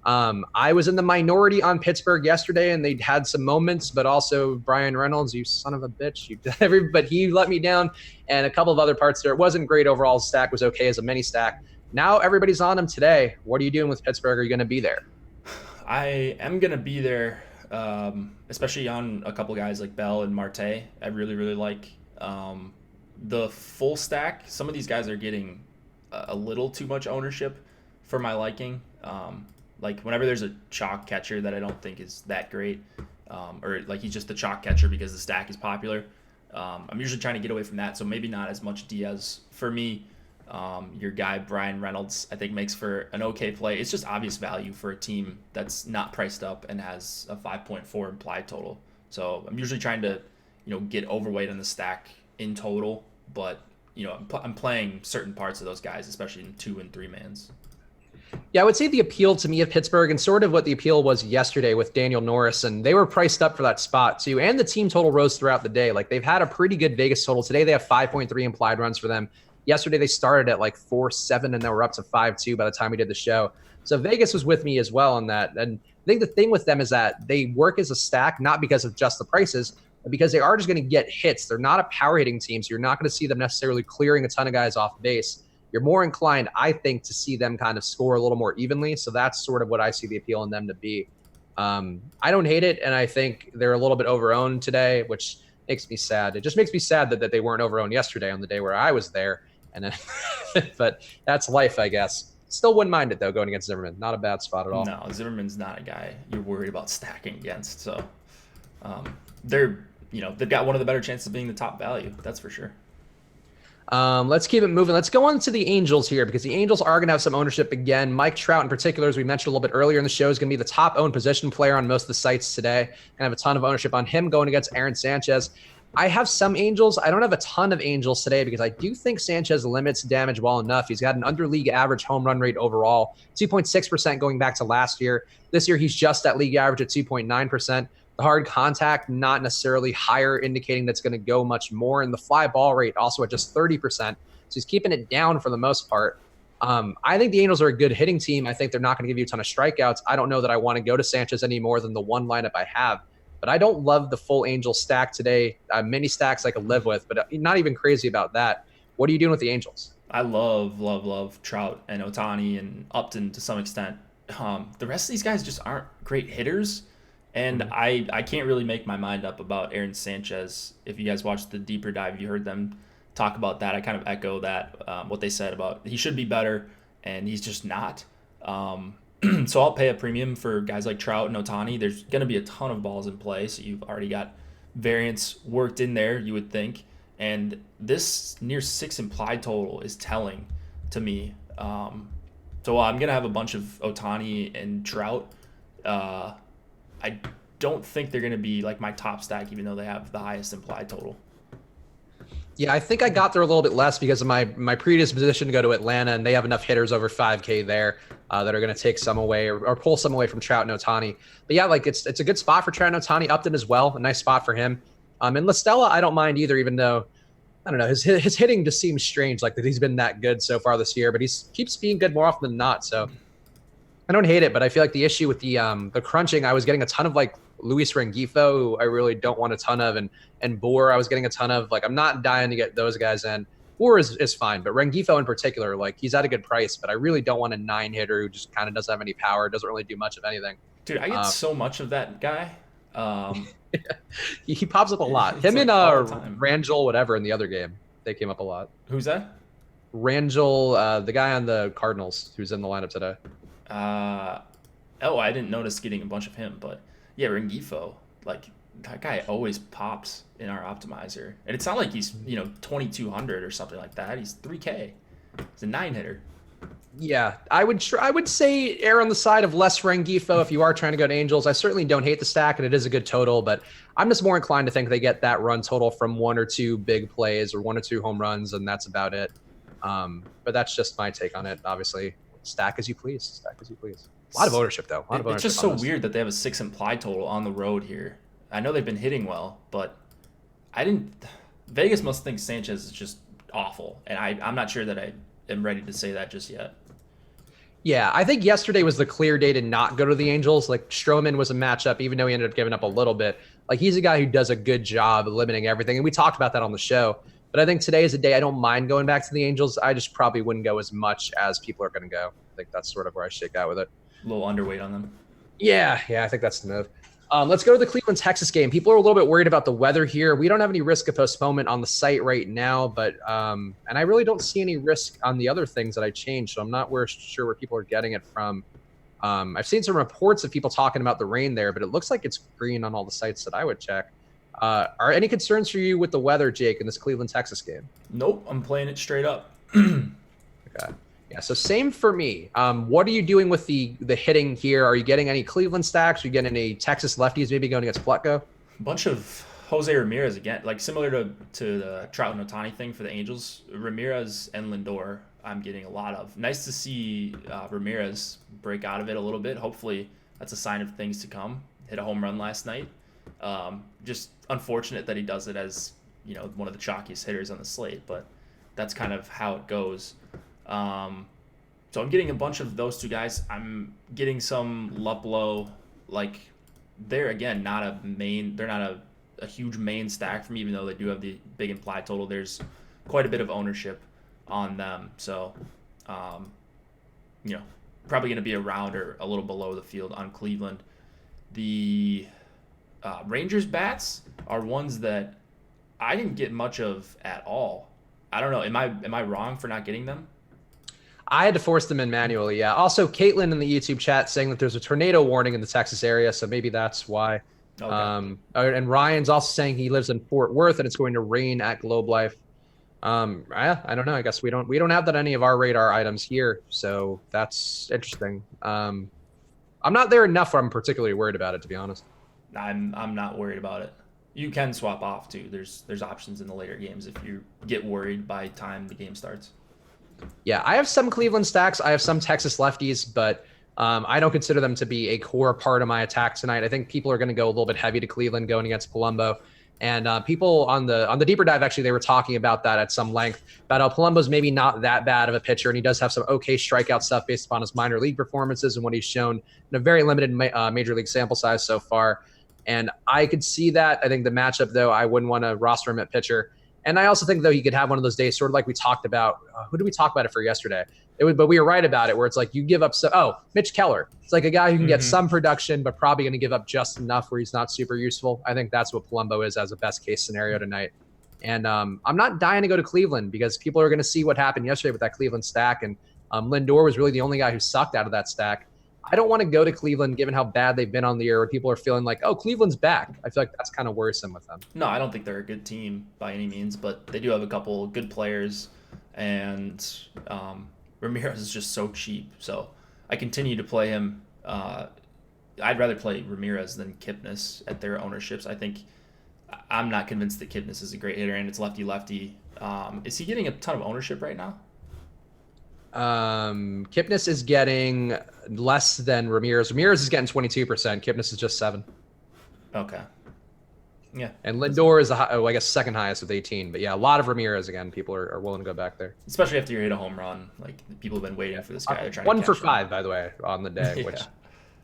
S1: I was in the minority on Pittsburgh yesterday, and they had some moments, but also Brian Reynolds, you son of a bitch, but he let me down, and a couple of other parts there. It wasn't great overall. Stack was okay as a mini stack. Now everybody's on him today. What are you doing with Pittsburgh? Are you going to be there?
S2: I am going to be there, especially on a couple guys like Bell and Marte. I really, really like the full stack. Some of these guys are getting a little too much ownership for my liking. Like whenever there's a chalk catcher that I don't think is that great, or like he's just the chalk catcher because the stack is popular, I'm usually trying to get away from that. So maybe not as much Diaz for me. Your guy Brian Reynolds, I think, makes for an okay play. It's just obvious value for a team that's not priced up and has a 5.4 implied total. So I'm usually trying to, get overweight on the stack in total, but I'm playing certain parts of those guys, especially in 2 and 3 mans.
S1: Yeah, I would say the appeal to me of Pittsburgh, and sort of what the appeal was yesterday with Daniel Norris, and they were priced up for that spot too. And the team total rose throughout the day. Like they've had a pretty good Vegas total. Today they have 5.3 implied runs for them. Yesterday they started at like 4.7 and they were up to 5.2 by the time we did the show. So Vegas was with me as well on that. And I think the thing with them is that they work as a stack, not because of just the prices, but because they are just going to get hits. They're not a power hitting team, so you're not going to see them necessarily clearing a ton of guys off base. You're more inclined, I think, to see them kind of score a little more evenly. So that's sort of what I see the appeal in them to be. I don't hate it, and I think they're a little bit overowned today, which makes me sad. It just makes me sad that they weren't overowned yesterday on the day where I was there. And but that's life, I guess. Still wouldn't mind it, though, going against Zimmerman. Not a bad spot at all.
S2: No, Zimmerman's not a guy you're worried about stacking against. So They've got one of the better chances of being the top value. That's for sure.
S1: Let's keep it moving. Let's go on to the Angels here because the Angels are going to have some ownership again. Mike Trout in particular, as we mentioned a little bit earlier in the show, is going to be the top owned position player on most of the sites today. Going to have a ton of ownership on him going against Aaron Sanchez. I have some Angels. I don't have a ton of Angels today because I do think Sanchez limits damage well enough. He's got an under league average home run rate overall, 2.6% going back to last year. This year, he's just at league average at 2.9%. The hard contact, not necessarily higher, indicating that's going to go much more. And the fly ball rate also at just 30%. So he's keeping it down for the most part. I think the Angels are a good hitting team. I think they're not going to give you a ton of strikeouts. I don't know that I want to go to Sanchez any more than the one lineup I have. But I don't love the full Angel stack today. Mini stacks I could live with, but not even crazy about that. What are you doing with the Angels?
S2: I love Trout and Ohtani and Upton to some extent. The rest of these guys just aren't great hitters. And I can't really make my mind up about Aaron Sanchez. If you guys watched the deeper dive, you heard them talk about that. I kind of echo that, what they said about he should be better, and he's just not. So I'll pay a premium for guys like Trout and Ohtani. There's going to be a ton of balls in play, so you've already got variance worked in there, you would think. And this near 6 implied total is telling to me. So I'm going to have a bunch of Ohtani and Trout. I don't think they're going to be like my top stack, even though they have the highest implied total.
S1: Yeah, I think I got there a little bit less because of my predisposition to go to Atlanta, and they have enough hitters over 5K there that are going to take some away or pull some away from Trout and Ohtani. But yeah, like it's a good spot for Trout and Ohtani. Upton as well, a nice spot for him. And La Stella, I don't mind either, even though I don't know his hitting just seems strange, like that he's been that good so far this year, but he keeps being good more often than not. So I don't hate it, but I feel like the issue with the crunching, I was getting a ton of like Luis Rengifo, who I really don't want a ton of, and Boer, I was getting a ton of. Like, I'm not dying to get those guys in. Boer is fine, but Rengifo in particular, like he's at a good price, but I really don't want a 9-hitter who just kind of doesn't have any power, doesn't really do much of anything.
S2: Dude, I get so much of that guy.
S1: He pops up a lot. Him and Rangel, whatever, in the other game, they came up a lot.
S2: Who's that?
S1: Rangel, the guy on the Cardinals who's in the lineup today.
S2: I didn't notice getting a bunch of him, but yeah, Rengifo, like that guy always pops in our optimizer, and it's not like he's 2,200 or something like that. He's 3K. He's a 9-hitter.
S1: Yeah, I would say err on the side of less Rengifo if you are trying to go to Angels. I certainly don't hate the stack, and it is a good total, but I'm just more inclined to think they get that run total from 1 or 2 big plays or 1 or 2 home runs, and that's about it. But that's just my take on it. Obviously, stack as you please. Stack as you please. A lot of ownership, though.
S2: It's just so weird that they have a 6 implied total on the road here. I know they've been hitting well, but Vegas must think Sanchez is just awful, and I'm not sure that I am ready to say that just yet.
S1: Yeah, I think yesterday was the clear day to not go to the Angels. Like, Stroman was a matchup, even though he ended up giving up a little bit. Like, he's a guy who does a good job limiting everything, and we talked about that on the show. But I think today is a day I don't mind going back to the Angels. I just probably wouldn't go as much as people are going to go. I think that's sort of where I shake out with it.
S2: A little underweight on them.
S1: Yeah, I think that's the move. Let's go to the Cleveland-Texas game. People are a little bit worried about the weather here. We don't have any risk of postponement on the site right now, but and I really don't see any risk on the other things that I changed, so I'm not sure where people are getting it from. I've seen some reports of people talking about the rain there, but it looks like it's green on all the sites that I would check. Are any concerns for you with the weather, Jake, in this Cleveland-Texas game?
S2: Nope, I'm playing it straight up.
S1: Okay. Yeah, so same for me. What are you doing with the hitting here? Are you getting any Cleveland stacks? Are you getting any Texas lefties maybe going against Plutko?
S2: A bunch of Jose Ramirez again, like similar to the Trout and Ohtani thing for the Angels. Ramirez and Lindor I'm getting a lot of. Nice to see Ramirez break out of it a little bit. Hopefully that's a sign of things to come. Hit a home run last night. Just unfortunate that he does it as one of the chalkiest hitters on the slate, but that's kind of how it goes. So I'm getting a bunch of those 2 guys. I'm getting some Luplow. Like, they're again not a huge main stack for me, even though they do have the big implied total. There's quite a bit of ownership on them, so probably going to be around or a little below the field on Cleveland. The Rangers bats are ones that I didn't get much of at all. I don't know. Am I wrong for not getting them?
S1: I had to force them in manually, yeah. Also, Caitlin in the YouTube chat saying that there's a tornado warning in the Texas area, so maybe that's why.
S2: Okay.
S1: And Ryan's also saying he lives in Fort Worth and it's going to rain at Globe Life. I don't know. I guess we don't have that any of our radar items here, so that's interesting. I'm not there enough where I'm particularly worried about it, to be honest.
S2: I'm not worried about it. You can swap off too. There's options in the later games if you get worried by time the game starts.
S1: Yeah, I have some Cleveland stacks. I have some Texas lefties, but I don't consider them to be a core part of my attack tonight. I think people are going to go a little bit heavy to Cleveland going against Palumbo. And people on the deeper dive, actually, they were talking about that at some length, about how Palumbo's maybe not that bad of a pitcher, and he does have some okay strikeout stuff based upon his minor league performances and what he's shown in a very limited major league sample size so far. And I could see that. I think the matchup, though, I wouldn't want to roster him at pitcher. And I also think, though, he could have one of those days, sort of like we talked about. Who did we talk about it for yesterday? But we were right about it, where it's like you give up. Mitch Keller. It's like a guy who can get some production, but probably going to give up just enough where he's not super useful. I think that's what Palumbo is as a best case scenario tonight. And I'm not dying to go to Cleveland because people are going to see what happened yesterday with that Cleveland stack. And Lindor was really the only guy who sucked out of that stack. I don't want to go to Cleveland given how bad they've been on the year, where people are feeling like, oh, Cleveland's back. I feel like that's kind of worrisome with them.
S2: No, I don't think they're a good team by any means, but they do have a couple good players, and Ramirez is just so cheap. So I continue to play him. I'd rather play Ramirez than Kipnis at their ownerships. I'm not convinced that Kipnis is a great hitter, and it's lefty-lefty. Is he getting a ton of ownership right now?
S1: Kipnis is getting less than Ramirez. Ramirez is getting 22%. Kipnis is just 7%.
S2: Okay. Yeah.
S1: And Lindor is I guess second highest with 18. But yeah, a lot of Ramirez again. People are willing to go back there.
S2: Especially after you hit a home run. Like, people have been waiting for this guy. They're trying
S1: 1
S2: to
S1: for
S2: catch
S1: 5,
S2: him.
S1: by the way, on the day,
S2: Yeah.
S1: which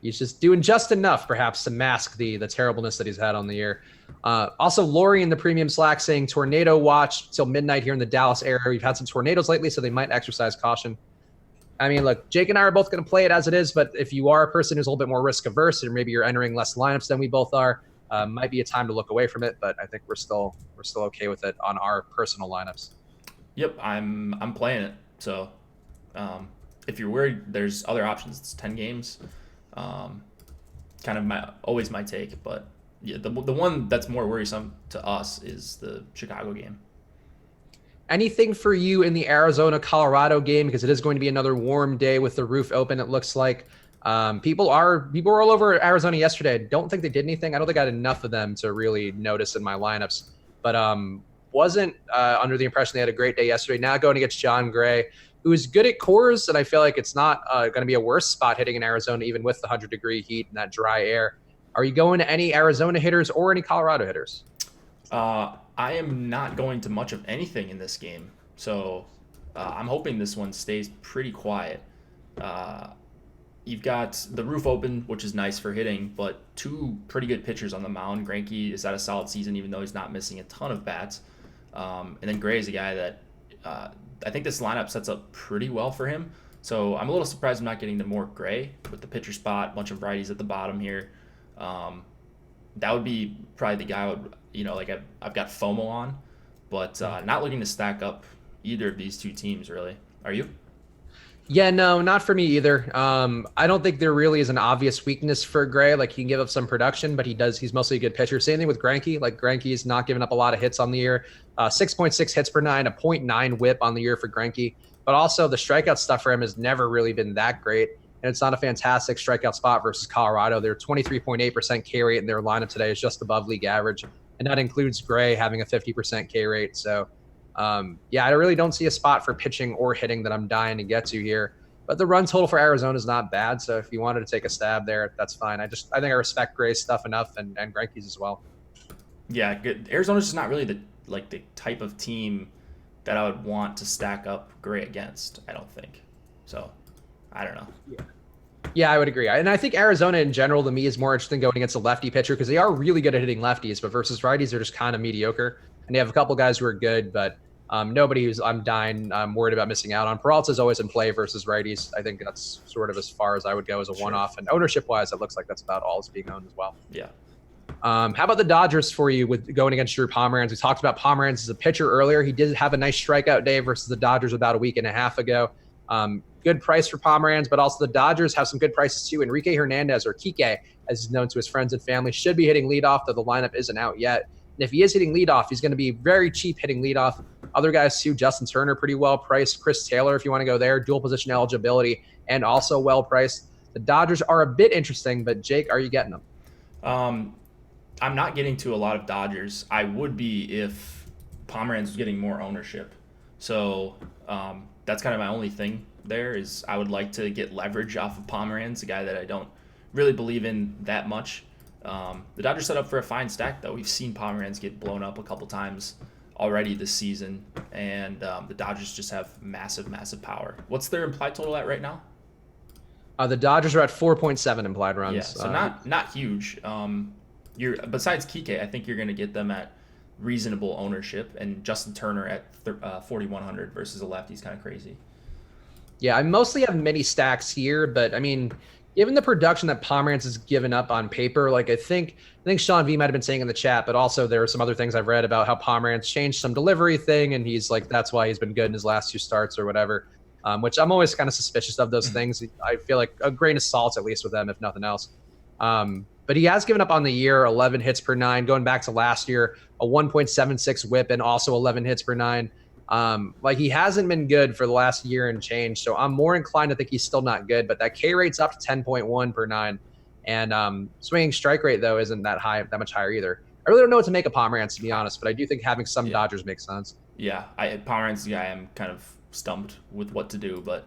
S1: he's just doing just enough, perhaps, to mask the terribleness that he's had on the year. Also, Lori in the premium Slack saying tornado watch till midnight here in the Dallas area. We've had some tornadoes lately, so they might exercise caution. I mean, look, Jake and I are both going to play it as it is, but if you are a person who's a little bit more risk averse, or maybe you're entering less lineups than we both are, might be a time to look away from it. But I think we're still okay with it on our personal lineups.
S2: Yep, I'm playing it. So if you're worried, there's other options. It's 10 games. Kind of always my take, but yeah, the one that's more worrisome to us is the Chicago game.
S1: Anything for you in the Arizona-Colorado game, because it is going to be another warm day with the roof open, it looks like. People were all over Arizona yesterday. I don't think they did anything. I don't think I had enough of them to really notice in my lineups. But wasn't under the impression they had a great day yesterday. Now going against John Gray, who is good at cores, and I feel like it's not going to be a worse spot hitting in Arizona, even with the 100-degree heat and that dry air. Are you going to any Arizona hitters or any Colorado hitters?
S2: I am not going to much of anything in this game, so I'm hoping this one stays pretty quiet. You've got the roof open, which is nice for hitting, but 2 pretty good pitchers on the mound. Greinke is at a solid season, even though he's not missing a ton of bats. And then Gray is a guy that I think this lineup sets up pretty well for him. So I'm a little surprised I'm not getting to more Gray with the pitcher spot, a bunch of righties at the bottom here. That would be probably the guy I would, I've got FOMO on, but not looking to stack up either of these two teams, really. Are you?
S1: Yeah, no, not for me either. I don't think there really is an obvious weakness for Gray. Like, he can give up some production, but he's mostly a good pitcher. Same thing with Greinke. Like, Greinke's not giving up a lot of hits on the year. 6.6 hits per 9, a 0.9 whip on the year for Greinke. But also the strikeout stuff for him has never really been that great. And it's not a fantastic strikeout spot versus Colorado. Their 23.8% K rate in their lineup today is just above league average. And that includes Gray having a 50% K rate. So, I really don't see a spot for pitching or hitting that I'm dying to get to here. But the run total for Arizona is not bad. So if you wanted to take a stab there, that's fine. I think I respect Gray's stuff enough and Greinke's as well.
S2: Yeah, good. Arizona's just not really the type of team that I would want to stack up Gray against, I don't think. So, I don't know.
S1: Yeah, I would agree. And I think Arizona in general, to me, is more interesting going against a lefty pitcher because they are really good at hitting lefties, but versus righties, they're just kind of mediocre. And they have a couple guys who are good, but nobody who's I'm worried about missing out on. Peralta's always in play versus righties. I think that's sort of as far as I would go as a one-off. And ownership-wise, it looks like that's about all that's being owned as well.
S2: Yeah.
S1: How about the Dodgers for you with going against Drew Pomeranz? We talked about Pomeranz as a pitcher earlier. He did have a nice strikeout day versus the Dodgers about a week and a half ago. good price for Pomeranz, but also the Dodgers have some good prices too. Enrique Hernandez, or Kike, as he's known to his friends and family, should be hitting leadoff, though the lineup isn't out yet. And if he is hitting leadoff, he's going to be very cheap hitting leadoff. Other guys too, Justin Turner, pretty well priced. Chris Taylor, if you want to go there, dual position eligibility and also well priced. The Dodgers are a bit interesting, but Jake, are you getting them?
S2: I'm not getting to a lot of Dodgers. I would be if Pomeranz was getting more ownership. So that's kind of my only thing there is I would like to get leverage off of Pomeranz, a guy that I don't really believe in that much. The Dodgers set up for a fine stack, though. We've seen Pomeranz get blown up a couple times already this season, and the Dodgers just have massive, massive power. What's their implied total at right now?
S1: The Dodgers are at 4.7 implied runs.
S2: Yeah, so not huge. You're besides Kike, I think you're going to get them at reasonable ownership, and Justin Turner at 4,100 versus a lefty is kind of crazy.
S1: Yeah, I mostly have mini stacks here, but I mean, given the production that Pomeranz has given up on paper, like I think Sean V might have been saying in the chat, but also there are some other things I've read about how Pomeranz changed some delivery thing, and he's like, that's why he's been good in his last 2 starts or whatever. Which I'm always kind of suspicious of those things. I feel like a grain of salt, at least with them, if nothing else. But he has given up on the year, 11 hits per 9, going back to last year, a 1.76 whip and also 11 hits per 9. Like he hasn't been good for the last year and change. So I'm more inclined to think he's still not good, but that K rate's up to 10.1 per 9. And swinging strike rate, though, isn't that much higher either. I really don't know what to make of Pomeranz, to be honest, but I do think having some Dodgers makes sense.
S2: Yeah, Pomeranz, I am kind of stumped with what to do, but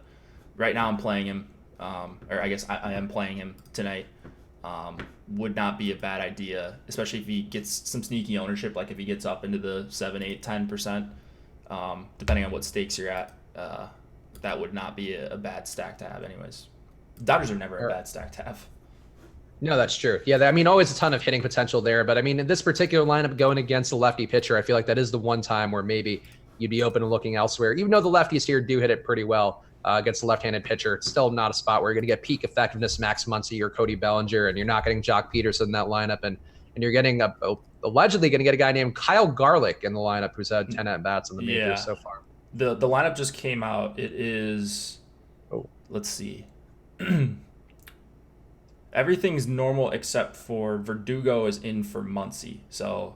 S2: right now I'm playing him, or I guess I am playing him tonight. Would not be a bad idea, especially if he gets some sneaky ownership, like if he gets up into the 7, 8, 10%, depending on what stakes you're at. That would not be a bad stack to have anyways. Dodgers are never a bad stack to have.
S1: No, that's true. Yeah, I mean, always a ton of hitting potential there, but I mean, in this particular lineup going against a lefty pitcher, I feel like that is the one time where maybe you'd be open to looking elsewhere. Even though the lefties here do hit it pretty well against a left-handed pitcher, it's still not a spot where you're going to get peak effectiveness Max Muncy or Cody Bellinger, and you're not getting Jock Peterson in that lineup, and you're getting allegedly going to get a guy named Kyle Garlick in the lineup who's had 10 at-bats in the majors so far.
S2: The lineup just came out. It is, let's see. Everything's normal except for Verdugo is in for Muncy, so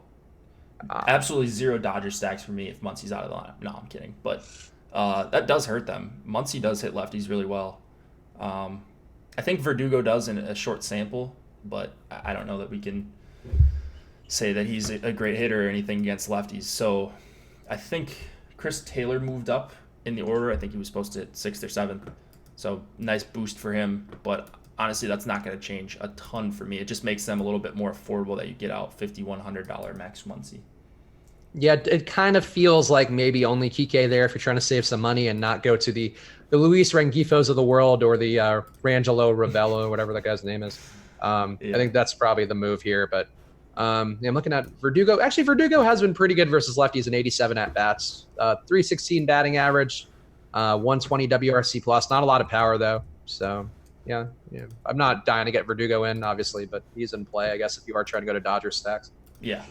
S2: absolutely zero Dodger stacks for me if Muncy's out of the lineup. No, I'm kidding. But that does hurt them. Muncy does hit lefties really well. I think Verdugo does in a short sample, but I don't know that we can say that he's a great hitter or anything against lefties. So I think Chris Taylor moved up in the order. I think he was supposed to hit 6th or 7th. So nice boost for him. But honestly, that's not going to change a ton for me. It just makes them a little bit more affordable that you get out $5,100 Max Muncy.
S1: Yeah, it kind of feels like maybe only Kike there if you're trying to save some money and not go to the Luis Rengifos of the world or the Rangelo Ravello, whatever that guy's name is. I think that's probably the move here. But I'm looking at Verdugo. Actually, Verdugo has been pretty good versus lefties in 87 at-bats. 316 batting average, 120 WRC plus. Not a lot of power, though. So, yeah. I'm not dying to get Verdugo in, obviously, but he's in play, I guess, if you are trying to go to Dodgers stacks.
S2: Yeah.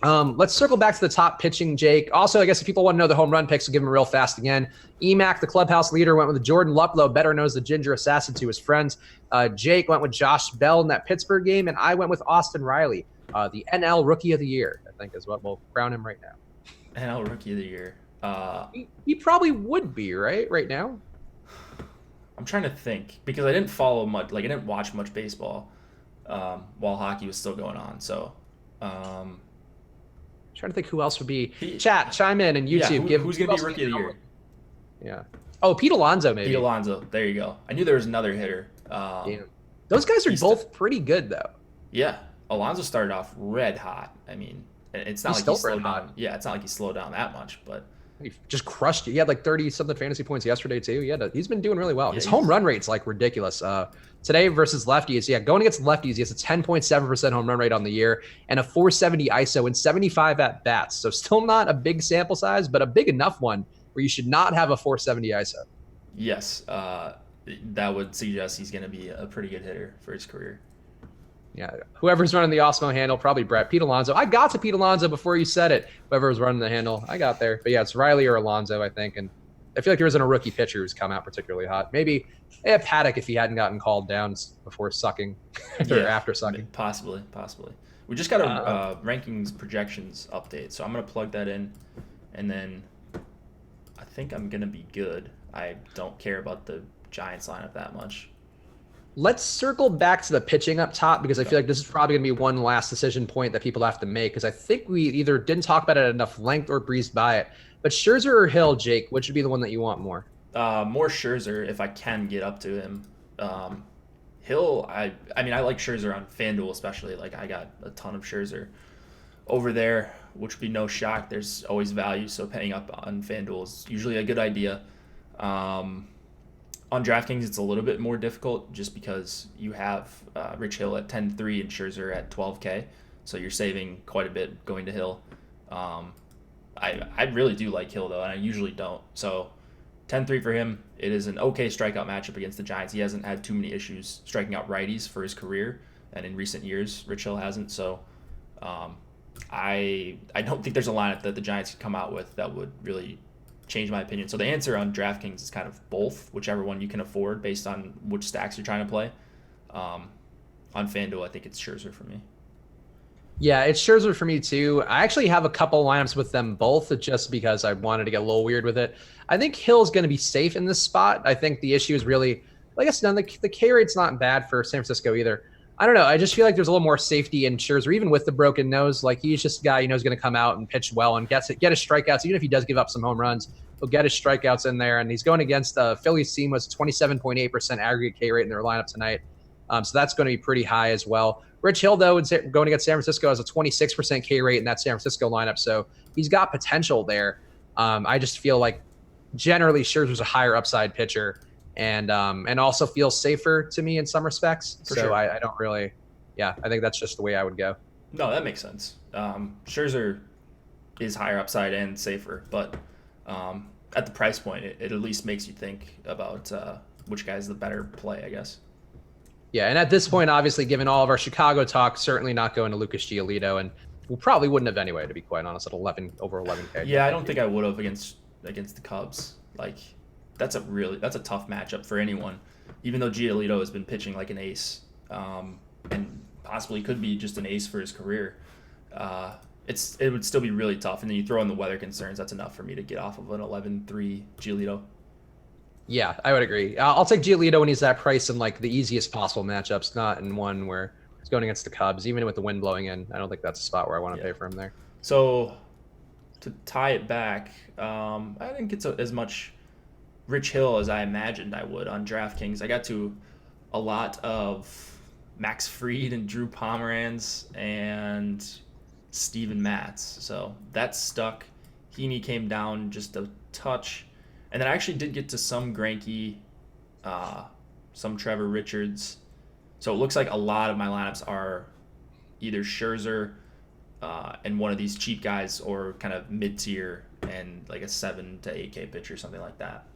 S1: Let's circle back to the top pitching, Jake. Also, I guess if people want to know the home run picks, we'll give them real fast again. EMAC, the clubhouse leader, went with Jordan Luplow, better known as the Ginger Assassin to his friends. Jake went with Josh Bell in that Pittsburgh game, and I went with Austin Riley, the NL Rookie of the Year, I think is what we'll crown him right now.
S2: NL Rookie of the Year.
S1: He probably would be, right now?
S2: I'm trying to think, because I didn't follow much, I didn't watch much baseball while hockey was still going on, so...
S1: Trying to think who else would be. Chat, chime in, and YouTube.
S2: Who's going to be Rookie of the Year?
S1: Yeah. Oh, Pete Alonso, maybe.
S2: Pete Alonso. There you go. I knew there was another hitter.
S1: Those guys are both pretty good, though.
S2: Yeah. Alonso started off red hot. I mean, it's not like he slowed down. Yeah, it's not like he slowed down that much, but...
S1: He just crushed you. He had 30-something fantasy points yesterday, too. He's been doing really well. His home run rate's ridiculous. Today versus lefties, going against lefties, he has a 10.7% home run rate on the year and a 470 ISO and 75 at-bats. So still not a big sample size, but a big enough one where you should not have a 470 ISO.
S2: Yes, that would suggest he's going to be a pretty good hitter for his career.
S1: Yeah, whoever's running the Osmo handle, probably Brett. Pete Alonso. I got to Pete Alonso before you said it. Whoever was running the handle, I got there. But yeah, it's Riley or Alonso, I think. And I feel like there isn't a rookie pitcher who's come out particularly hot. Maybe Paddock if he hadn't gotten called down before sucking or after sucking.
S2: Possibly. We just got a rankings projections update, so I'm gonna plug that in, and then I think I'm gonna be good. I don't care about the Giants lineup that much.
S1: Let's circle back to the pitching up top because I feel like this is probably going to be one last decision point that people have to make because I think we either didn't talk about it at enough length or breezed by it. But Scherzer or Hill, Jake, which would be the one that you want more?
S2: More Scherzer if I can get up to him. Hill, I mean, I like Scherzer on FanDuel especially. Like, I got a ton of Scherzer over there, which would be no shock. There's always value, so paying up on FanDuel is usually a good idea. On DraftKings, it's a little bit more difficult just because you have Rich Hill at 10-3 and Scherzer at 12K, so you're saving quite a bit going to Hill. I really do like Hill, though, and I usually don't. So 10-3 for him. It is an okay strikeout matchup against the Giants. He hasn't had too many issues striking out righties for his career, and in recent years, Rich Hill hasn't. So I don't think there's a lineup that the Giants could come out with that would really change my opinion. So the answer on DraftKings is kind of both, whichever one you can afford based on which stacks you're trying to play. On FanDuel, I think it's Scherzer for me.
S1: Yeah, it's Scherzer for me too. I actually have a couple lineups with them both just because I wanted to get a little weird with it. I think Hill's going to be safe in this spot. I think the issue is really, I guess, the K rate's not bad for San Francisco either. I don't know. I just feel like there's a little more safety in Scherzer, even with the broken nose. Like, he's just a guy you know is going to come out and pitch well and get his strikeouts. Even if he does give up some home runs, he'll get his strikeouts in there. And he's going against Phillies team was 27.8% aggregate K rate in their lineup tonight. So that's going to be pretty high as well. Rich Hill, though, going against San Francisco has a 26% K rate in that San Francisco lineup. So he's got potential there. I just feel like generally Scherzer's a higher upside pitcher. And also feels safer to me in some respects.
S2: For
S1: so
S2: sure.
S1: I don't really, I think that's just the way I would go.
S2: No, that makes sense. Scherzer is higher upside and safer, but at the price point, it at least makes you think about which guy's the better play, I guess.
S1: Yeah, and at this point, obviously, given all of our Chicago talk, certainly not going to Lucas Giolito, and we probably wouldn't have anyway, to be quite honest, at over 11K.
S2: Yeah, I don't think I would have against the Cubs. Like, that's a tough matchup for anyone, even though Giolito has been pitching like an ace, and possibly could be just an ace for his career. It would still be really tough, and then you throw in the weather concerns. That's enough for me to get off of an 11-3 Giolito.
S1: Yeah, I would agree. I'll take Giolito when he's that price in like the easiest possible matchups, not in one where he's going against the Cubs, even with the wind blowing in. I don't think that's a spot where I want to pay for him there.
S2: So to tie it back, I didn't get as much Rich Hill as I imagined I would on DraftKings. I got to a lot of Max Fried and Drew Pomeranz and Steven Matz. So that stuck. Heaney came down just a touch. And then I actually did get to some Greinke, some Trevor Richards. So it looks like a lot of my lineups are either Scherzer and one of these cheap guys or kind of mid-tier and like a 7 to 8K pitcher, something like that.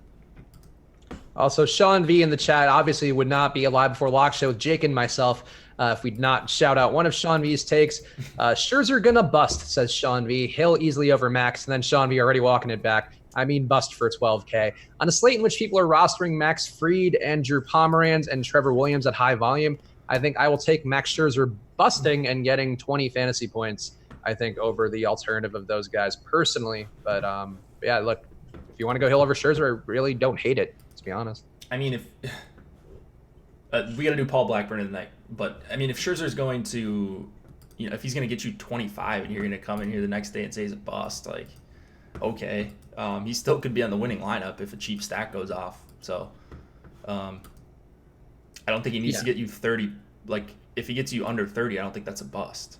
S1: Also, Sean V in the chat obviously would not be a live before lock show with Jake and myself if we'd not shout out one of Sean V's takes. Scherzer gonna bust, says Sean V. Hill easily over Max, and then Sean V already walking it back. I mean, bust for 12K. On a slate in which people are rostering Max Fried and Drew Pomeranz and Trevor Williams at high volume, I think I will take Max Scherzer busting and getting 20 fantasy points, I think, over the alternative of those guys personally. But yeah, look, if you want to go Hill over Scherzer, I really don't hate it, to be honest.
S2: I mean, if we got to do Paul Blackburn tonight, but I mean, if Scherzer's going to, if he's going to get you 25 and you're going to come in here the next day and say he's a bust, like, okay. He still could be on the winning lineup if a cheap stack goes off. So I don't think he needs to get you 30. Like, if he gets you under 30, I don't think that's a bust.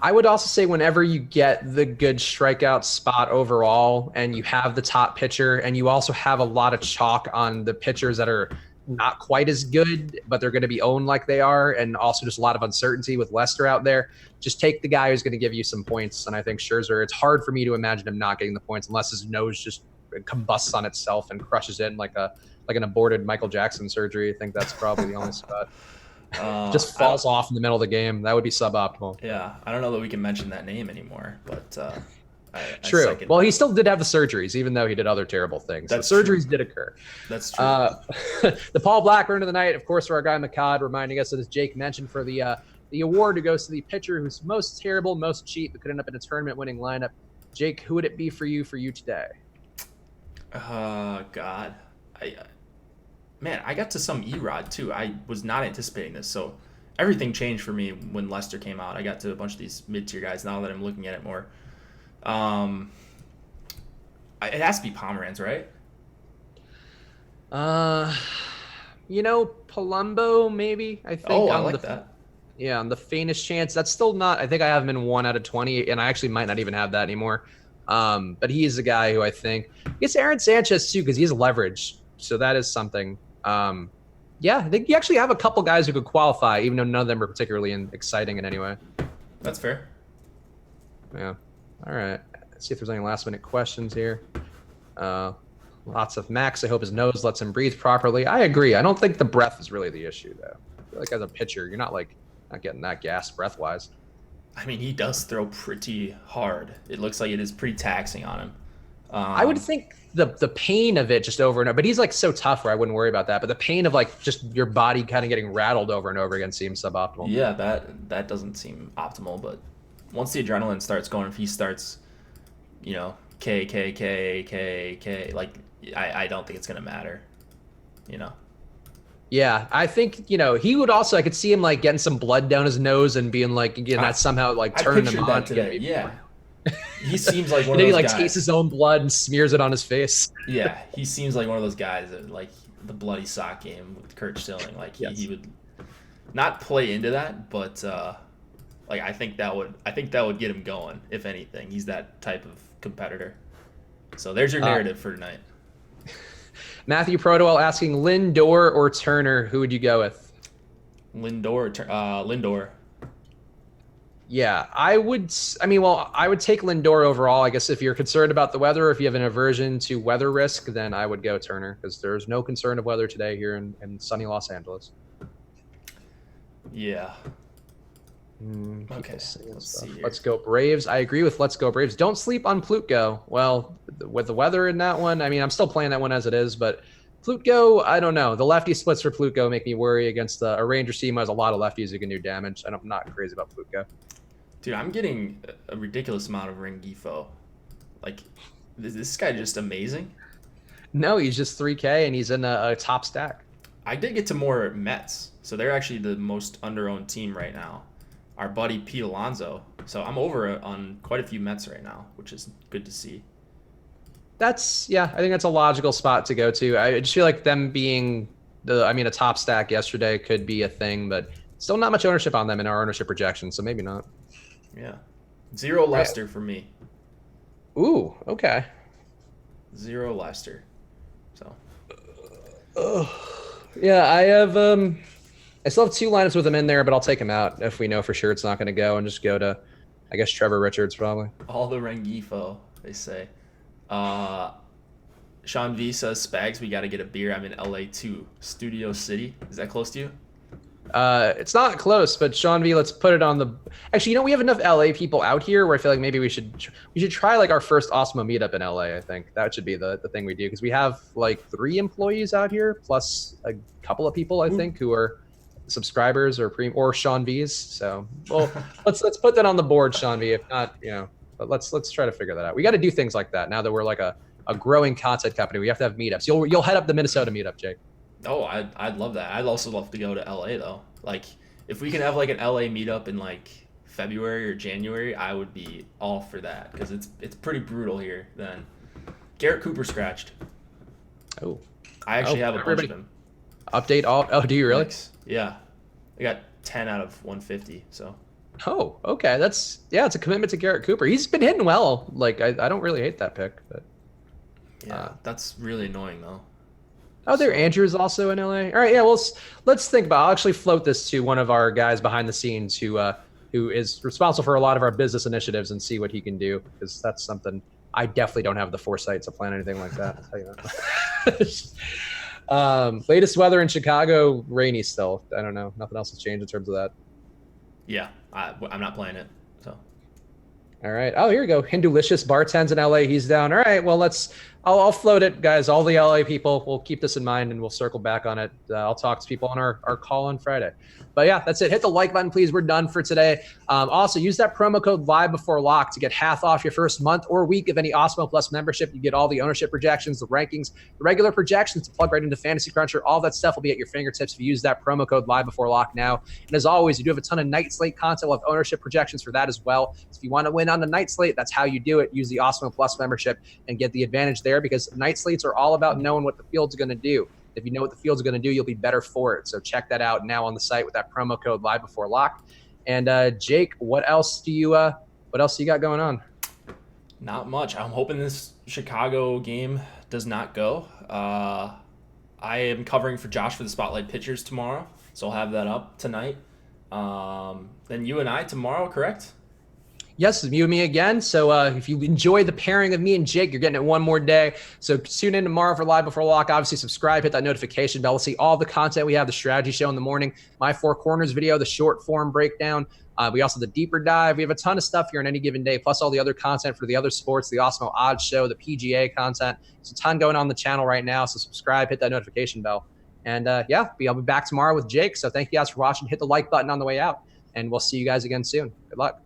S1: I would also say whenever you get the good strikeout spot overall and you have the top pitcher and you also have a lot of chalk on the pitchers that are not quite as good, but they're going to be owned like they are, and also just a lot of uncertainty with Lester out there, just take the guy who's going to give you some points. And I think Scherzer, it's hard for me to imagine him not getting the points unless his nose just combusts on itself and crushes in like an aborted Michael Jackson surgery. I think that's probably the only spot. Just falls off in the middle of the game. That would be suboptimal.
S2: Yeah, I don't know that we can mention that name anymore, but I
S1: True.
S2: second
S1: Well,
S2: that.
S1: he still did have the surgeries, even though he did other terrible things.
S2: That's
S1: the surgeries
S2: true.
S1: did occur.
S2: That's true.
S1: The Paul Blackburn of the night, of course, for our guy McCod, reminding us that, as Jake mentioned, for the award, who goes to the pitcher who's most terrible, most cheap, but could end up in a tournament-winning lineup. Jake, who would it be for you today?
S2: God, I got to some Erod too. I was not anticipating this, so everything changed for me when Lester came out. I got to a bunch of these mid-tier guys now that I'm looking at it more. It has to be Pomeranz, right?
S1: Palumbo, maybe, I think.
S2: Oh, I like that.
S1: Yeah, on the faintest chance. That's still not, I think I have him in 1 out of 20, and I actually might not even have that anymore. But he is a guy who I think gets Aaron Sanchez too, because he has leverage. So that is something. Yeah, I think you actually have a couple guys who could qualify, even though none of them are particularly exciting in any way.
S2: That's fair.
S1: Yeah. All right. Let's see if there's any last minute questions here. Lots of Max. I hope his nose lets him breathe properly. I agree. I don't think the breath is really the issue, though. I feel like as a pitcher, you're not getting that gas breath wise.
S2: I mean, he does throw pretty hard. It looks like it is pretty taxing on him.
S1: I would think the pain of it just over and over, but he's like so tough where I wouldn't worry about that. But the pain of like just your body kind of getting rattled over and over again seems suboptimal.
S2: Yeah, that doesn't seem optimal. But once the adrenaline starts going, if he starts, K, like I don't think it's gonna matter.
S1: Yeah, I think he would also. I could see him like getting some blood down his nose and being like, again, that somehow like turning him on
S2: today. Yeah, he seems like one
S1: and
S2: of those
S1: then he
S2: guys.
S1: tastes his own blood and smears it on his face.
S2: Yeah, he seems like one of those guys that like the bloody sock game with Kurt Stilling. Like
S1: Yes.
S2: he would not play into that, but like I think that would get him going. If anything, he's that type of competitor. So there's your narrative for tonight.
S1: Matthew Protowell asking Lindor or Turner, who would you go with?
S2: Lindor.
S1: Yeah, I would take Lindor overall. I guess if you're concerned about the weather, or if you have an aversion to weather risk, then I would go Turner, because there's no concern of weather today here in sunny Los Angeles.
S2: Yeah.
S1: Okay,
S2: Let's see here.
S1: Let's go Braves. I agree with Let's Go Braves. Don't sleep on Plutko. Well, with the weather in that one, I mean, I'm still playing that one as it is, but Plutko, I don't know. The lefty splits for Plutko make me worry against a Rangers team who has a lot of lefties who can do damage. I'm not crazy about Plutko.
S2: Dude, I'm getting a ridiculous amount of Rengifo. Like, is this guy just amazing?
S1: No, he's just 3K and he's in a top stack.
S2: I did get to more Mets, so they're actually the most under-owned team right now. Our buddy Pete Alonso. So I'm over on quite a few Mets right now, which is good to see.
S1: I think that's a logical spot to go to. I just feel like them being a top stack yesterday could be a thing, but still not much ownership on them in our ownership projections, so maybe not.
S2: Yeah. 0 Lester for me.
S1: Ooh, okay.
S2: 0 Lester. So.
S1: Yeah, I still have 2 lineups with him in there, but I'll take him out if we know for sure it's not going to go, and just go to, I guess, Trevor Richards probably.
S2: All the Rengifo, they say. Sean V says, Spags, we got to get a beer. I'm in LA too. Studio City. Is that close to you?
S1: It's not close, but Sean V, let's put it on the. Actually, we have enough LA people out here where I feel like maybe we should try like our first Osmo meetup in LA. I think that should be the thing we do, because we have like 3 employees out here plus a couple of people I think who are subscribers or Sean V's. So well, let's put that on the board, Sean V. If not, but let's try to figure that out. We got to do things like that now that we're like a growing content company. We have to have meetups. You'll head up the Minnesota meetup, Jake.
S2: Oh, I'd love that. I'd also love to go to LA though. Like if we can have like an LA meetup in like February or January, I would be all for that, because it's pretty brutal here then. Garrett Cooper scratched.
S1: Oh.
S2: I actually have a bunch of them.
S1: Update all. Oh, do you really?
S2: Yeah. I got 10 out of 150, so.
S1: Oh, okay. It's a commitment to Garrett Cooper. He's been hitting well. Like I don't really hate that pick, but
S2: yeah, that's really annoying though.
S1: Oh, there. Andrew's also in LA. All right, yeah. Well, let's think about. I'll actually float this to one of our guys behind the scenes who is responsible for a lot of our business initiatives, and see what he can do, because that's something I definitely don't have the foresight to plan anything like that. I'll tell you that. Latest weather in Chicago, rainy still. I don't know. Nothing else has changed in terms of that.
S2: Yeah, I'm not playing it. So.
S1: All right. Oh, here we go. Hindulicious bartends in LA. He's down. All right. Well, I'll float it, guys. All the LA people, we'll keep this in mind and we'll circle back on it. I'll talk to people on our call on Friday. But yeah, that's it. Hit the like button, please. We're done for today. Also, use that promo code live before lock to get half off your first month or week of any Osmo Plus membership. You get all the ownership projections, the rankings, the regular projections to plug right into Fantasy Cruncher. All that stuff will be at your fingertips if you use that promo code live before lock now. And as always, you do have a ton of night slate content. We'll have ownership projections for that as well. So if you want to win on the night slate, that's how you do it. Use the Osmo Plus membership and get the advantage there, because night slates are all about knowing what the field's going to do. If you know what the field's going to do, you'll be better for it. So check that out now on the site with that promo code live before lock. And Jake, what else do you got going on?
S2: Not much. I'm hoping this Chicago game does not go. I am covering for Josh for the Spotlight Pitchers tomorrow, so I'll have that up tonight. Then you and I tomorrow, correct?
S1: Yes, you and me again. So if you enjoy the pairing of me and Jake, you're getting it one more day. So tune in tomorrow for Live Before Lock. Obviously, subscribe, hit that notification bell. See all the content we have, the strategy show in the morning, my Four Corners video, the short form breakdown. We also have the deeper dive. We have a ton of stuff here on any given day, plus all the other content for the other sports, the Osmo Odds show, the PGA content. There's a ton going on the channel right now. So subscribe, hit that notification bell. And I'll be back tomorrow with Jake. So thank you guys for watching. Hit the like button on the way out, and we'll see you guys again soon. Good luck.